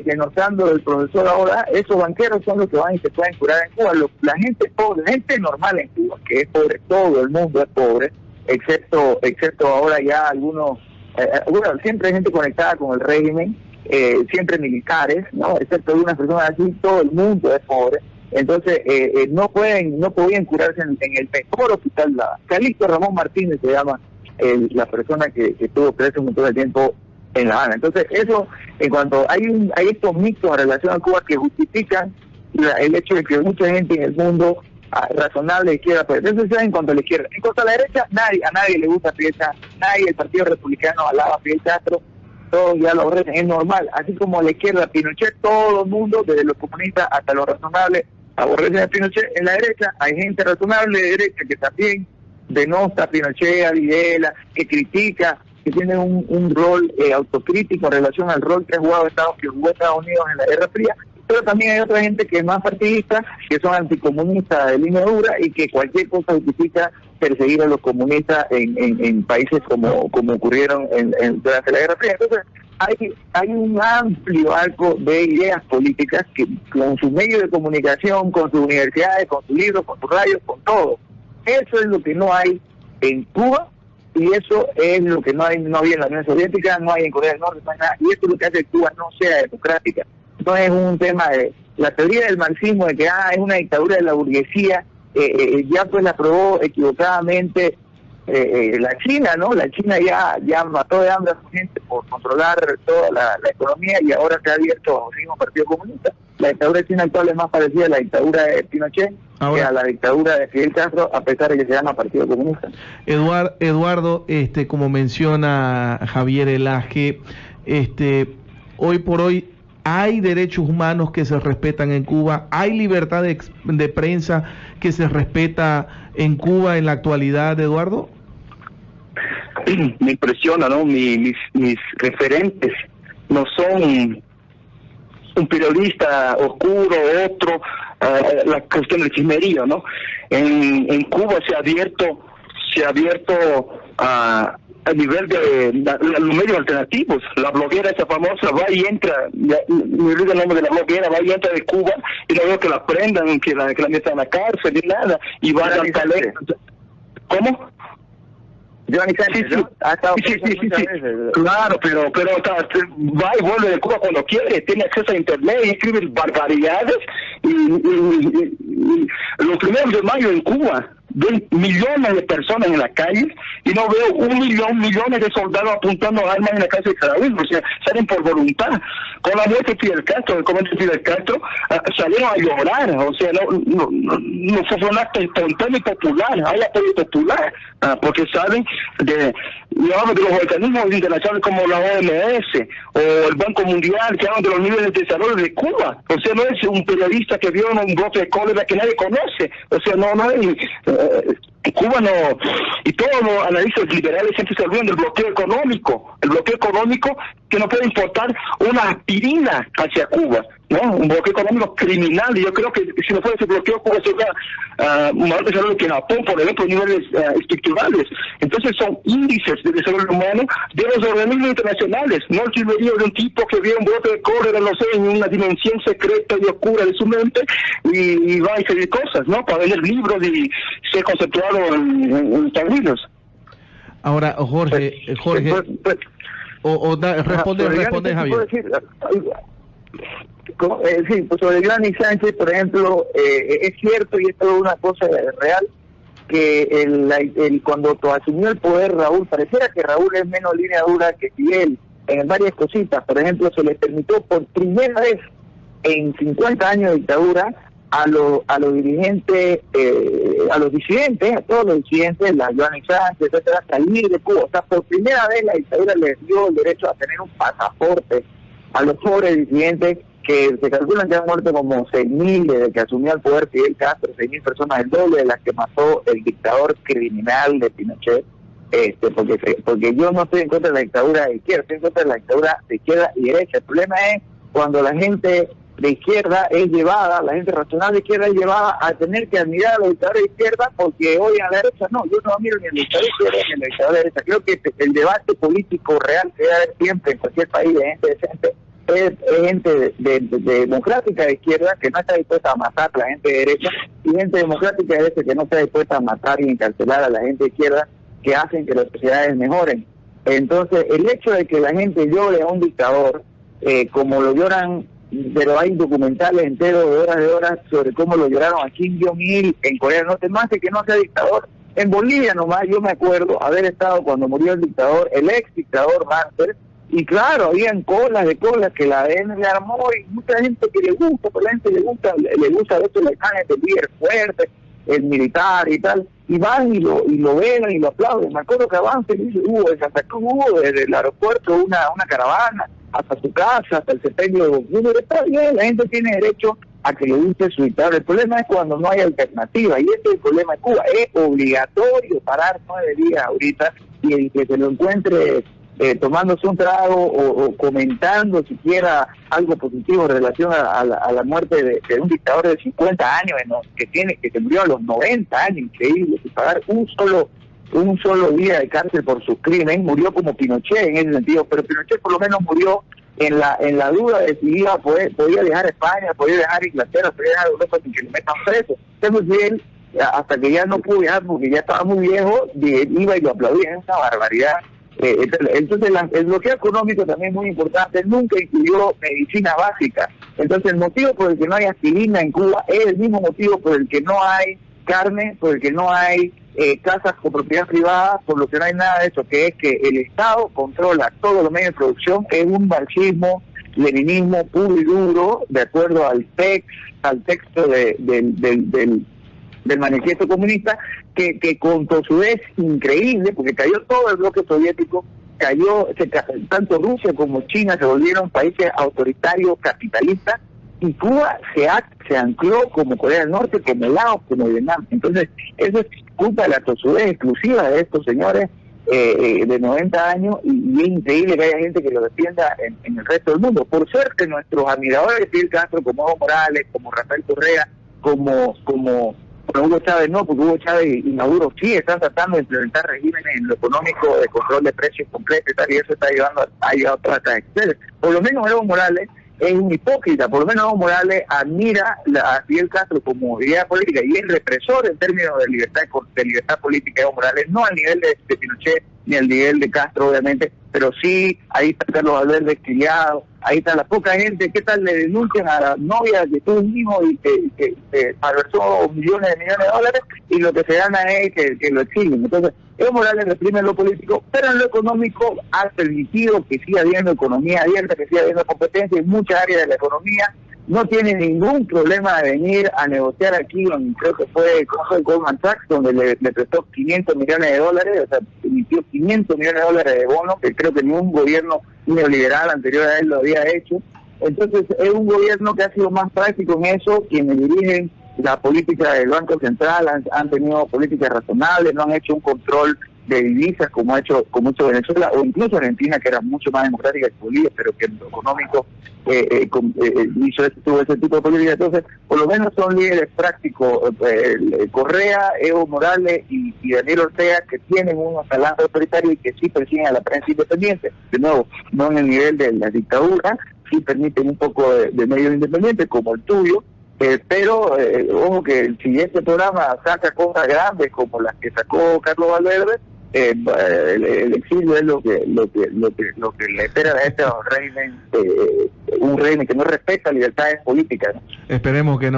denostando el profesor ahora, esos banqueros son los que van y se pueden curar en Cuba. La gente pobre, la gente normal en Cuba, que es pobre, todo el mundo es pobre, excepto ahora ya algunos, bueno, siempre hay gente conectada con el régimen, siempre militares, ¿no? Excepto algunas personas así, todo el mundo es pobre. Entonces no podían curarse en el mejor hospital. Calixto Ramón Martínez se llama la persona que estuvo preso un montón de tiempo en La Habana. Entonces eso, en cuanto hay estos mitos en relación a Cuba que justifican el hecho de que mucha gente en el mundo razonable izquierda, pues eso es en cuanto a la izquierda. En cuanto a la derecha, a nadie le gusta Fidel Castro, nadie, el Partido Republicano alaba a Fidel Castro, todos ya lo aborrecen, es normal. Así como a la izquierda, Pinochet, todo el mundo, desde los comunistas hasta los razonables, aborrecen a Pinochet. En la derecha hay gente razonable de derecha que también denosta a Pinochet, a Videla, que critica, que tiene un rol autocrítico en relación al rol que ha jugado Estados Unidos en la Guerra Fría, pero también hay otra gente que es más partidista, que son anticomunistas de línea dura y que cualquier cosa justifica perseguir a los comunistas en países como ocurrieron durante la Guerra Fría. Entonces hay un amplio arco de ideas políticas que con sus medios de comunicación, con sus universidades, con sus libros, con sus radios, con todo. Eso es lo que no hay en Cuba, y eso es lo que no había en la Unión Soviética, no hay en Corea del Norte, no hay nada, y eso es lo que hace que Cuba no sea democrática. No es un tema de la teoría del marxismo de que es una dictadura de la burguesía, ya pues la aprobó equivocadamente la China, ¿no? La China ya mató de hambre a su gente por controlar toda la economía, y ahora se ha abierto bajo el mismo Partido Comunista. La dictadura china actual es más parecida a la dictadura de Pinochet que a la dictadura de Fidel Castro, a pesar de que se llama Partido Comunista. Eduardo, como menciona Javier Elaje, hoy por hoy hay derechos humanos que se respetan en Cuba, hay libertad de prensa que se respeta en Cuba en la actualidad, Eduardo. Me impresiona, ¿no? Mis referentes no son un periodista oscuro, otro, la cuestión del chismerío, ¿no? En Cuba se ha abierto a nivel de los medios alternativos. La bloguera esa famosa va y entra, me olvido el nombre de la bloguera, va y entra de Cuba, y no veo que la prendan, que la metan a la cárcel, ni nada, y va a dar talento. ¿Cómo? Johnny Sánchez, sí, ¿no? Sí. Claro, pero va y vuelve de Cuba cuando quiere, tiene acceso a internet y escribe barbaridades, y los primeros de mayo en Cuba ven millones de personas en la calle, y no veo millones de soldados apuntando armas en la calle de Carabobo. O sea, salen por voluntad. Con la muerte de Fidel Castro, el comandante Fidel Castro, salieron a llorar. O sea, no fue un acto espontáneo y popular, hay apoyo popular, porque saben de los organismos internacionales como la OMS o el Banco Mundial, que hablan de los niveles de desarrollo de Cuba. O sea, no es un periodista que vio un brote de cólera que nadie conoce. O sea, no hay... Cuba no, y todos los analistas liberales siempre se olvidan del bloqueo económico, que no puede importar una aspirina hacia Cuba, ¿no? Un bloqueo económico criminal, y yo creo que si no fuera ese bloqueo, Cuba sería más desarrollo que Japón, por ejemplo, niveles estructurales. Entonces son índices de desarrollo humano de los organismos internacionales, no el chismerío de un tipo que vio un brote de cólera, no sé, en una dimensión secreta y oscura de su mente, y va a escribir cosas, ¿no? Para leer libros y ser conceptuado en Estados Unidos. Ahora, Jorge, responde Javier. Sí, pues sobre Johnny Sánchez, por ejemplo, es cierto, y esto es una cosa real, que cuando asumió el poder Raúl, pareciera que Raúl es menos línea dura que Fidel en varias cositas. Por ejemplo, se le permitió por primera vez en 50 años de dictadura a los dirigentes, a los disidentes, a todos los disidentes, la Joana Sánchez, etcétera, salir de Cuba. O sea, por primera vez la dictadura les dio el derecho a tener un pasaporte a los pobres disidentes, que se calculan que han muerto como 6.000 desde que asumió el poder Fidel Castro, 6.000 personas, el doble de las que mató el dictador criminal de Pinochet. Porque yo no estoy en contra de la dictadura de izquierda, estoy en contra de la dictadura de izquierda y derecha. El problema es cuando la gente de izquierda es llevada, la gente racional de izquierda es llevada a tener que admirar a los dictadores de izquierda porque hoy a la derecha no, yo no admiro ni al dictador de izquierda ni al dictador de derecha. Creo que el debate político real que debe haber siempre en cualquier país de gente decente es gente democrática de izquierda que no está dispuesta a matar a la gente de derecha y gente democrática de derecha que no está dispuesta a matar y encarcelar a la gente de izquierda, que hacen que las sociedades mejoren. Entonces, el hecho de que la gente llore a un dictador, como lo lloran, pero hay documentales enteros de horas sobre cómo lo lloraron a Kim Jong-il en Corea del Norte, más de que no sea dictador. En Bolivia nomás, yo me acuerdo haber estado cuando murió el dictador, el ex dictador Marcos, y claro, habían colas que la ADN le armó y mucha gente que le gusta, pues la gente le gusta a veces la imagen del líder fuerte, el militar y tal, y van y lo ven y lo aplauden. Me acuerdo que Avance dice, en Santa Cruz hubo desde el aeropuerto una caravana hasta su casa, hasta el sepelio de Goku. Está bien, la gente tiene derecho a que le guste su dictador. El problema es cuando no hay alternativa, y ese es el problema de Cuba. Es obligatorio parar 9 días ahorita, y el que se lo encuentre tomándose un trago o comentando siquiera algo positivo en relación a la muerte de un dictador de 50 años, que se murió a los 90 años, increíble, sin pagar un solo día de cárcel por sus crímenes. Murió como Pinochet en ese sentido, pero Pinochet por lo menos murió en la duda de si podía dejar España, podía dejar Inglaterra, podía dejar Europa sin que le metan preso. Entonces él, hasta que ya no pudo viajar porque ya estaba muy viejo, iba y lo aplaudía. Es una barbaridad. Entonces el bloqueo económico también es muy importante. Nunca incluyó medicina básica. Entonces el motivo por el que no hay aspirina en Cuba es el mismo motivo por el que no hay carne, por el que no hay casas con propiedad privada, por lo que no hay nada de eso, que es que el Estado controla todos los medios de producción. Es un marxismo, leninismo puro y duro, de acuerdo al texto del manifiesto comunista, que con tosudez increíble, porque cayó todo el bloque soviético, tanto Rusia como China se volvieron países autoritarios, capitalistas, y Cuba se ancló como Corea del Norte, como Laos, como Vietnam. Entonces, eso es culpa de la tosudez exclusiva de estos señores de 90 años, y es increíble que haya gente que lo defienda en el resto del mundo. Por suerte, nuestros admiradores de Fidel Castro, como Evo Morales, como Rafael Correa, como Hugo Chávez no, porque Hugo Chávez y Maduro sí están tratando de implementar regímenes en lo económico de control de precios completo y tal, y eso ha llevado a todas estas excesos. Por lo menos Evo Morales es un hipócrita, por lo menos Evo Morales admira a Fidel Castro como idea política y es represor en términos de libertad política. Evo Morales, no al nivel de Pinochet ni al nivel de Castro, obviamente, pero sí, ahí está Carlos Valverde exiliado, ahí está la poca gente. ¿Qué tal le denuncian a la novia que tuvo un hijo y que malversó millones de dólares, y lo que se gana es que lo exilen? Entonces, Evo Morales reprime lo político, pero en lo económico ha permitido que siga habiendo economía abierta, que siga habiendo competencia en muchas áreas de la economía. No tiene ningún problema de venir a negociar aquí, creo que fue Goldman Sachs, donde le prestó $500 millones, o sea, emitió $500 millones de bonos, que creo que ningún gobierno neoliberal anterior a él lo había hecho. Entonces es un gobierno que ha sido más práctico en eso. Quienes dirigen la política del Banco Central han tenido políticas razonables, no han hecho un control de divisas como ha hecho Venezuela o incluso Argentina, que era mucho más democrática que Bolivia, pero que en lo económico tuvo ese tipo de política. Entonces, por lo menos son líderes prácticos, Correa, Evo Morales y Daniel Ortega, que tienen un talante autoritario y que sí persiguen a la prensa independiente. De nuevo, no en el nivel de la dictadura, sí permiten un poco de medios independientes como el tuyo. Pero ojo que si este programa saca cosas grandes como las que sacó Carlos Valverde, el exilio es lo que le espera a este régimen, un régimen que no respeta libertades políticas, ¿no? Esperemos que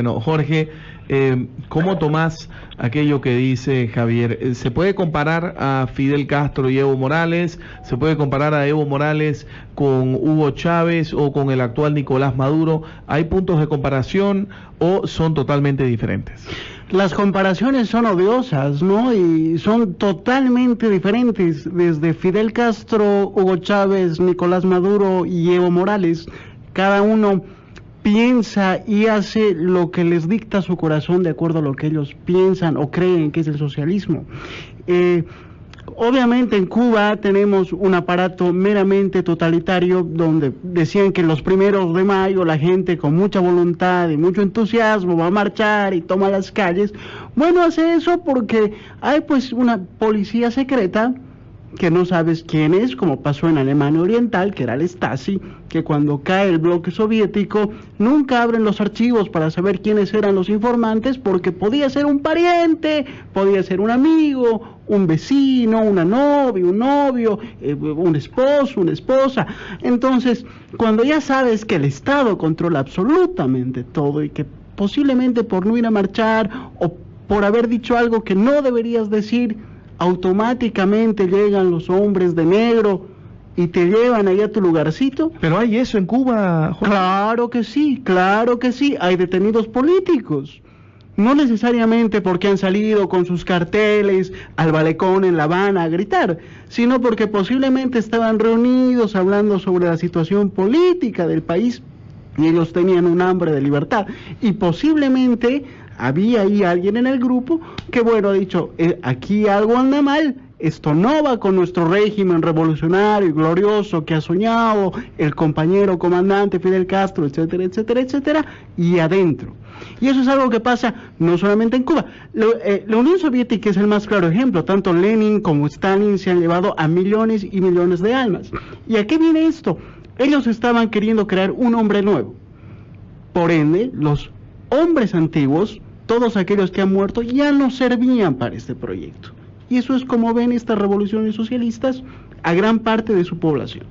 no. Jorge, ¿cómo tomás aquello que dice Javier? ¿Se puede comparar a Fidel Castro y Evo Morales? ¿Se puede comparar a Evo Morales con Hugo Chávez o con el actual Nicolás Maduro? ¿Hay puntos de comparación o son totalmente diferentes? Las comparaciones son odiosas, ¿no? Y son totalmente diferentes, desde Fidel Castro, Hugo Chávez, Nicolás Maduro y Evo Morales. Cada uno piensa y hace lo que les dicta su corazón de acuerdo a lo que ellos piensan o creen que es el socialismo. Obviamente en Cuba tenemos un aparato meramente totalitario donde decían que los 1 de mayo la gente con mucha voluntad y mucho entusiasmo va a marchar y toma las calles. Bueno, hace eso porque hay pues una policía secreta que no sabes quién es, como pasó en Alemania Oriental, que era el Stasi, que cuando cae el bloque soviético nunca abren los archivos para saber quiénes eran los informantes, porque podía ser un pariente, podía ser un amigo, un vecino, una novia, un novio, un esposo, una esposa. Entonces, cuando ya sabes que el Estado controla absolutamente todo y que posiblemente por no ir a marchar o por haber dicho algo que no deberías decir, automáticamente llegan los hombres de negro y te llevan ahí a tu lugarcito. ¿Pero hay eso en Cuba, Jorge? Claro que sí, hay detenidos políticos. No necesariamente porque han salido con sus carteles al balcón en La Habana a gritar, sino porque posiblemente estaban reunidos hablando sobre la situación política del país y ellos tenían un hambre de libertad. Y posiblemente había ahí alguien en el grupo que, bueno, ha dicho, aquí algo anda mal, esto no va con nuestro régimen revolucionario y glorioso que ha soñado el compañero comandante Fidel Castro, etcétera, etcétera, etcétera, y adentro. Y eso es algo que pasa no solamente en Cuba. La Unión Soviética es el más claro ejemplo. Tanto Lenin como Stalin se han llevado a millones y millones de almas. ¿Y a qué viene esto? Ellos estaban queriendo crear un hombre nuevo. Por ende, los hombres antiguos, todos aquellos que han muerto, ya no servían para este proyecto. Y eso es como ven estas revoluciones socialistas a gran parte de su población.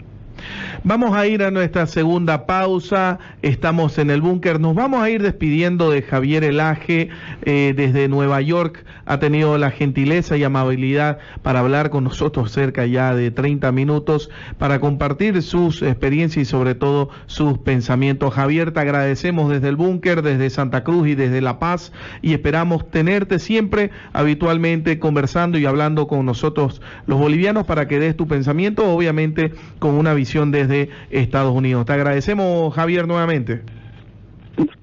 Vamos a ir a nuestra segunda pausa, estamos en el búnker, nos vamos a ir despidiendo de Javier Elaje, desde Nueva York, ha tenido la gentileza y amabilidad para hablar con nosotros cerca ya de 30 minutos, para compartir sus experiencias y sobre todo sus pensamientos. Javier, te agradecemos desde el búnker, desde Santa Cruz y desde La Paz, y esperamos tenerte siempre habitualmente conversando y hablando con nosotros los bolivianos para que des tu pensamiento, obviamente con una visión desde Estados Unidos. Te agradecemos, Javier, nuevamente.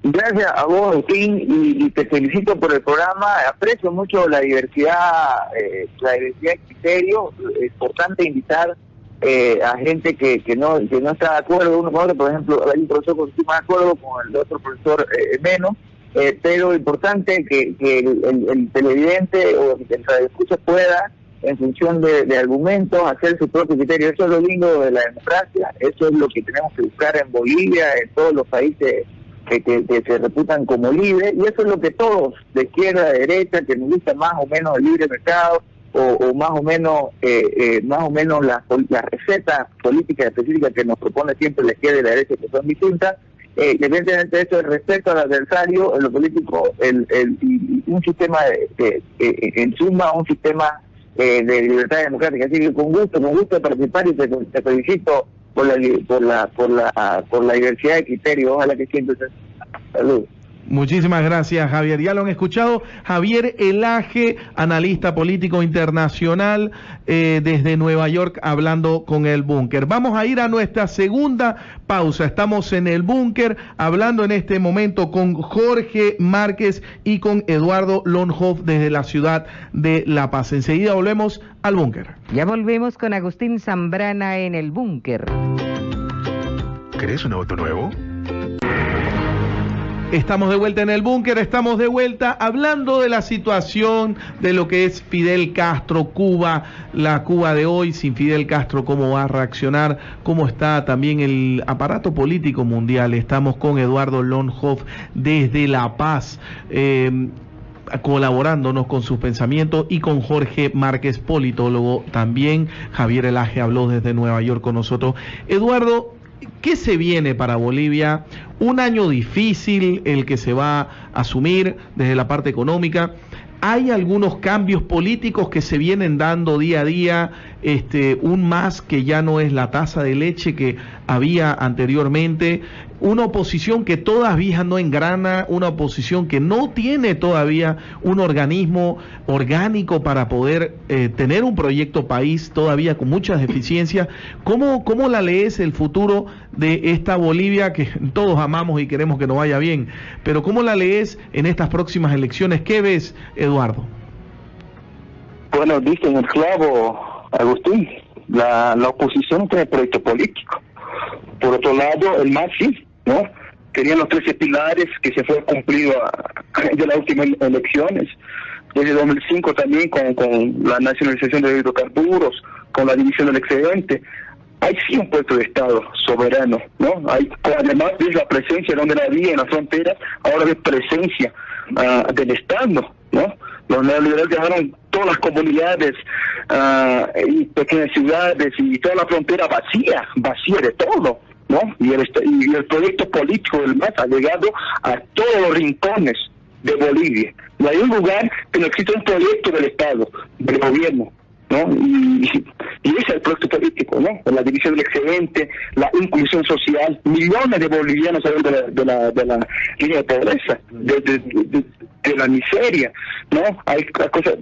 Gracias a vos, Agustín, y te felicito por el programa. Aprecio mucho la diversidad de criterio. Es importante invitar a gente que no está de acuerdo uno con otro. Por ejemplo, hay un profesor que está más de acuerdo con el otro profesor menos, pero importante que el televidente o el radioescucha pueda, en función de argumentos, hacer su propio criterio. Eso es lo lindo de la democracia, eso es lo que tenemos que buscar en Bolivia, en todos los países que se reputan como libres, y eso es lo que todos, de izquierda a derecha, que nos gusta más o menos el libre mercado, o más o menos las recetas políticas específicas que nos propone siempre la izquierda y la derecha, que son distintas. Evidentemente eso es respeto al adversario, en lo político, un sistema en suma, un sistema de libertad democrática. Así que con gusto participar, y te felicito por la diversidad de criterios. Ojalá que siempre se... Salud. Muchísimas gracias, Javier. Ya lo han escuchado, Javier Elaje, analista político internacional, desde Nueva York, hablando con el búnker. Vamos a ir a nuestra segunda pausa. Estamos en el búnker hablando en este momento con Jorge Márquez y con Eduardo Lonhoff desde la ciudad de La Paz. Enseguida volvemos al búnker. Ya volvemos con Agustín Zambrana en el búnker. ¿Querés un auto nuevo? Estamos de vuelta en el búnker, estamos de vuelta hablando de la situación de lo que es Fidel Castro, Cuba, la Cuba de hoy, sin Fidel Castro, cómo va a reaccionar, cómo está también el aparato político mundial. Estamos con Eduardo Lonhoff desde La Paz. colaborándonos con sus pensamientos, y con Jorge Márquez, politólogo también. Javier Elaje habló desde Nueva York con nosotros. Eduardo, ¿qué se viene para Bolivia? Un año difícil el que se va a asumir desde la parte económica. Hay algunos cambios políticos que se vienen dando día a día, un MAS que ya no es la taza de leche que había anteriormente, una oposición que todavía no engrana, una oposición que no tiene todavía un organismo orgánico para poder tener un proyecto país, todavía con muchas deficiencias. ¿Cómo la lees el futuro de esta Bolivia que todos amamos y queremos que nos vaya bien? Pero ¿cómo la lees en estas próximas elecciones? ¿Qué ves, Eduardo? Bueno, dice en el clavo, Agustín, la oposición tiene proyecto político. Por otro lado, el MAS sí, ¿no? Tenían los 13 pilares que se fue cumplido de las últimas elecciones. Desde 2005 también con la nacionalización de hidrocarburos, con la división del excedente. Hay sí un puesto de Estado soberano, ¿no? Hay, además de la presencia donde la había en las fronteras, ahora hay presencia del Estado, ¿no? Los neoliberales dejaron todas las comunidades y pequeñas ciudades y toda la frontera vacía de todo, ¿no? Y el proyecto político del MAS ha llegado a todos los rincones de Bolivia. No hay un lugar que no exista un proyecto del Estado, del gobierno, ¿no? Y ese es el proyecto político, ¿no? La división del excedente, la inclusión social. Millones de bolivianos salen de la línea de pobreza, de la miseria, ¿no? Hay cosas,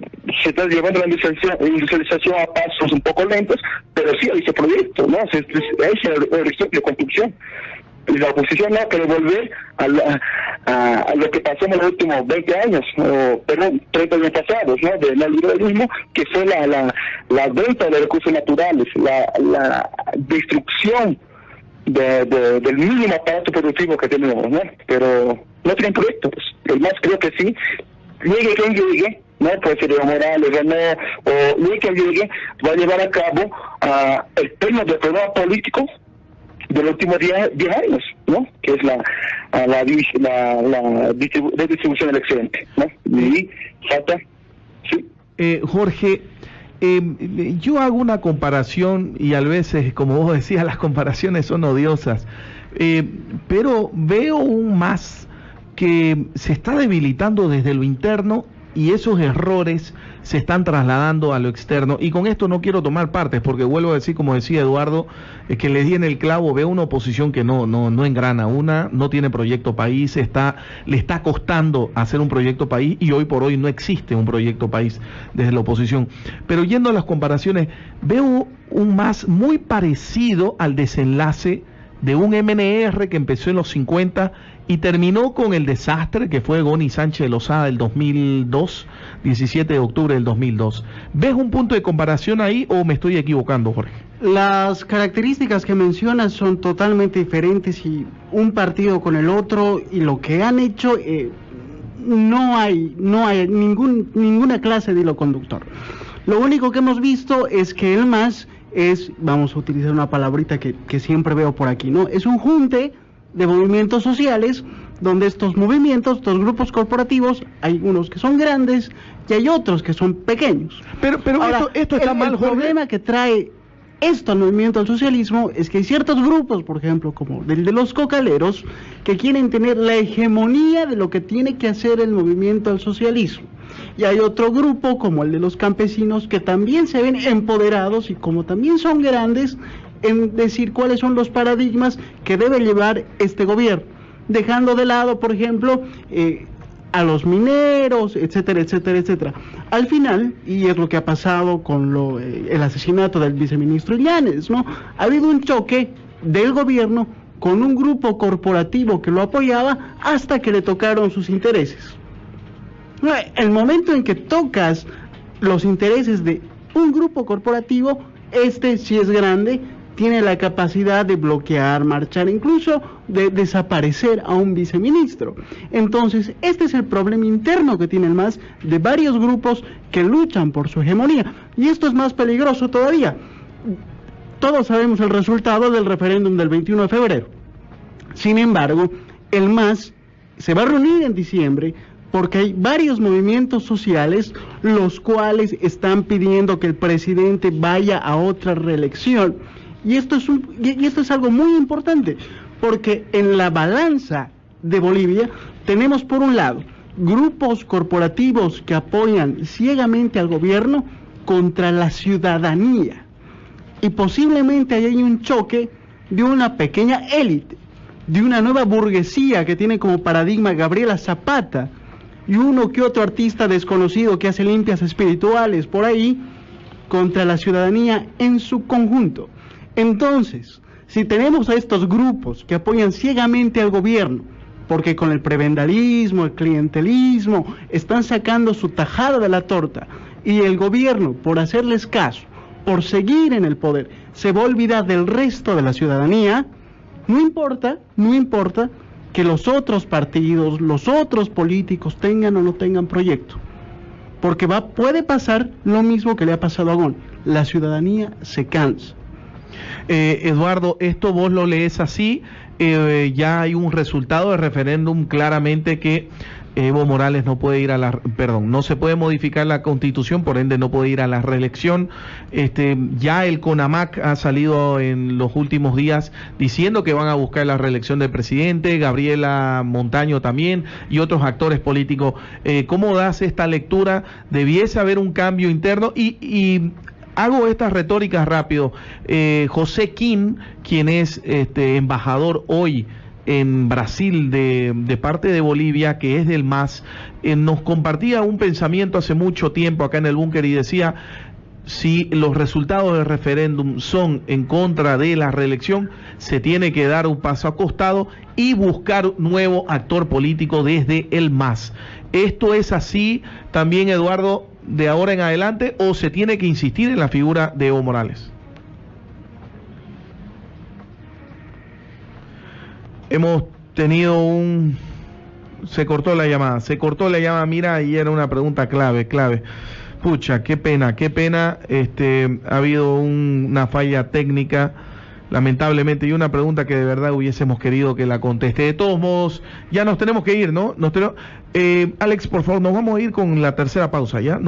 se está llevando la industrialización a pasos un poco lentos, pero sí hay ese proyecto, ¿no? Ese es el horizonte de construcción. Y la oposición no quiere volver a lo que pasó en los últimos 20 años, perdón, 30 años pasados, ¿no? Del neoliberalismo, que fue la venta de recursos naturales, la destrucción del mínimo aparato productivo que tenemos, ¿no? Pero no tienen proyectos. El MAS creo que sí, llegue quien llegue, ¿no? Puede ser Evo Morales o no, o llegue quien llegue, va a llevar a cabo el tema del programa político de los últimos 10 años, ¿no? Que es la distribución del excedente, ¿no? Y falta, sí. Jorge, yo hago una comparación y a veces, como vos decías, las comparaciones son odiosas, pero veo un MAS que se está debilitando desde lo interno y esos errores se están trasladando a lo externo. Y con esto no quiero tomar partes, porque vuelvo a decir, como decía Eduardo, que le di en el clavo. Veo una oposición que no engrana, no tiene proyecto país, le está costando hacer un proyecto país, y hoy por hoy no existe un proyecto país desde la oposición. Pero yendo a las comparaciones, veo un MAS muy parecido al desenlace de un MNR que empezó en los 50 y terminó con el desastre que fue Goni Sánchez de Lozada del 2002, 17 de octubre del 2002. ¿Ves un punto de comparación ahí o me estoy equivocando, Jorge? Las características que mencionas son totalmente diferentes, y un partido con el otro, y lo que han hecho, no hay ninguna clase de hilo conductor. Lo único que hemos visto es que el MAS es, vamos a utilizar una palabrita que siempre veo por aquí, ¿no? Es un junte de movimientos sociales, donde estos movimientos, estos grupos corporativos, hay unos que son grandes y hay otros que son pequeños. Pero ahora, esto está mal, Jorge. El problema que trae esto al movimiento al socialismo es que hay ciertos grupos, por ejemplo, como el de los cocaleros, que quieren tener la hegemonía de lo que tiene que hacer el movimiento al socialismo. Y hay otro grupo, como el de los campesinos, que también se ven empoderados y como también son grandes, en decir cuáles son los paradigmas que debe llevar este gobierno, dejando de lado, por ejemplo, a los mineros, etcétera, etcétera, etcétera. Al final, y es lo que ha pasado con el asesinato del viceministro Illanes, ¿no? Ha habido un choque del gobierno con un grupo corporativo que lo apoyaba hasta que le tocaron sus intereses. El momento en que tocas los intereses de un grupo corporativo, sí es grande, tiene la capacidad de bloquear, marchar, incluso de desaparecer a un viceministro. Entonces, este es el problema interno que tiene el MAS, de varios grupos que luchan por su hegemonía. Y esto es más peligroso todavía. Todos sabemos el resultado del referéndum del 21 de febrero. Sin embargo, el MAS se va a reunir en diciembre porque hay varios movimientos sociales los cuales están pidiendo que el presidente vaya a otra reelección. Y esto es algo muy importante, porque en la balanza de Bolivia tenemos por un lado grupos corporativos que apoyan ciegamente al gobierno contra la ciudadanía. Y posiblemente ahí hay un choque de una pequeña élite, de una nueva burguesía que tiene como paradigma Gabriela Zapata, y uno que otro artista desconocido que hace limpias espirituales por ahí, contra la ciudadanía en su conjunto. Entonces, si tenemos a estos grupos que apoyan ciegamente al gobierno, porque con el prebendalismo, el clientelismo, están sacando su tajada de la torta, y el gobierno, por hacerles caso, por seguir en el poder, se va a olvidar del resto de la ciudadanía, no importa que los otros partidos, los otros políticos tengan o no tengan proyecto, porque puede pasar lo mismo que le ha pasado a Gon, la ciudadanía se cansa. Eduardo, esto vos lo lees así, ya hay un resultado de referéndum claramente que Evo Morales no puede ir a no se puede modificar la Constitución, por ende no puede ir a la reelección. Ya el CONAMAC ha salido en los últimos días diciendo que van a buscar la reelección del presidente, Gabriela Montaño también y otros actores políticos. ¿Cómo das esta lectura? ¿Debiese haber un cambio interno? Y hago estas retóricas rápido. José Kim, quien es embajador hoy en Brasil de parte de Bolivia, que es del MAS, nos compartía un pensamiento hace mucho tiempo acá en el búnker y decía: si los resultados del referéndum son en contra de la reelección, se tiene que dar un paso a costado y buscar un nuevo actor político desde el MAS. ¿Esto es así también, Eduardo, de ahora en adelante, o se tiene que insistir en la figura de Evo Morales? Hemos tenido se cortó la llamada, mira, y era una pregunta clave. Pucha, qué pena, ha habido una falla técnica, lamentablemente, y una pregunta que de verdad hubiésemos querido que la conteste. De todos modos, ya nos tenemos que ir, ¿no? Alex, por favor, nos vamos a ir con la tercera pausa, ¿ya?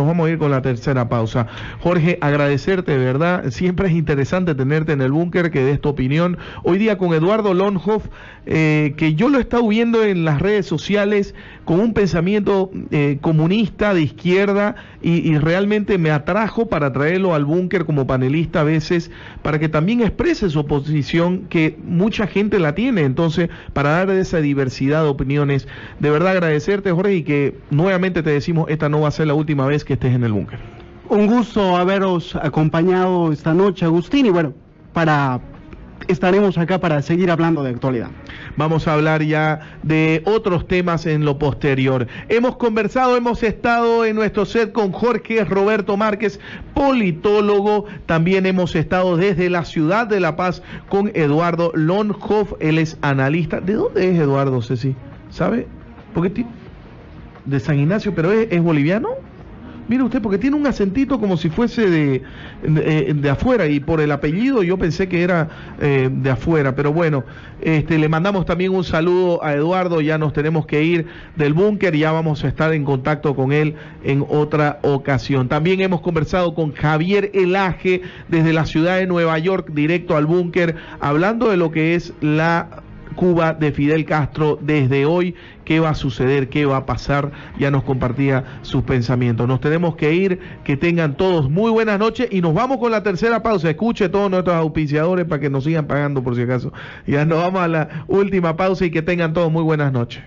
Jorge, agradecerte, de verdad, siempre es interesante tenerte en el búnker, que des tu opinión. Hoy día con Eduardo Lonhoff, que yo lo he estado viendo en las redes sociales con un pensamiento comunista de izquierda, y realmente me atrajo para traerlo al búnker como panelista a veces, para que también exprese su oposición, que mucha gente la tiene. Entonces, para dar esa diversidad de opiniones, de verdad agradecerte, Jorge, y que nuevamente te decimos, esta no va a ser la última vez que estés en el búnker. Un gusto haberos acompañado esta noche, Agustín, y bueno, estaremos acá para seguir hablando de actualidad. Vamos a hablar ya de otros temas en lo posterior. Hemos estado en nuestro set con Jorge Roberto Márquez, politólogo. También hemos estado desde la ciudad de La Paz con Eduardo Lonhoff, él es analista. ¿De dónde es Eduardo, Ceci? ¿Sabe? Porque de San Ignacio, pero ¿es boliviano? Mire usted, porque tiene un acentito como si fuese de afuera, y por el apellido yo pensé que era de afuera, pero bueno, le mandamos también un saludo a Eduardo. Ya nos tenemos que ir del búnker, ya vamos a estar en contacto con él en otra ocasión. También hemos conversado con Javier Elaje desde la ciudad de Nueva York, directo al búnker, hablando de lo que es la Cuba de Fidel Castro desde hoy, qué va a suceder, qué va a pasar. Ya nos compartía sus pensamientos. Nos tenemos que ir, que tengan todos muy buenas noches, y nos vamos con la tercera pausa. Escuche todos nuestros auspiciadores para que nos sigan pagando por si acaso. Ya nos vamos a la última pausa, y que tengan todos muy buenas noches.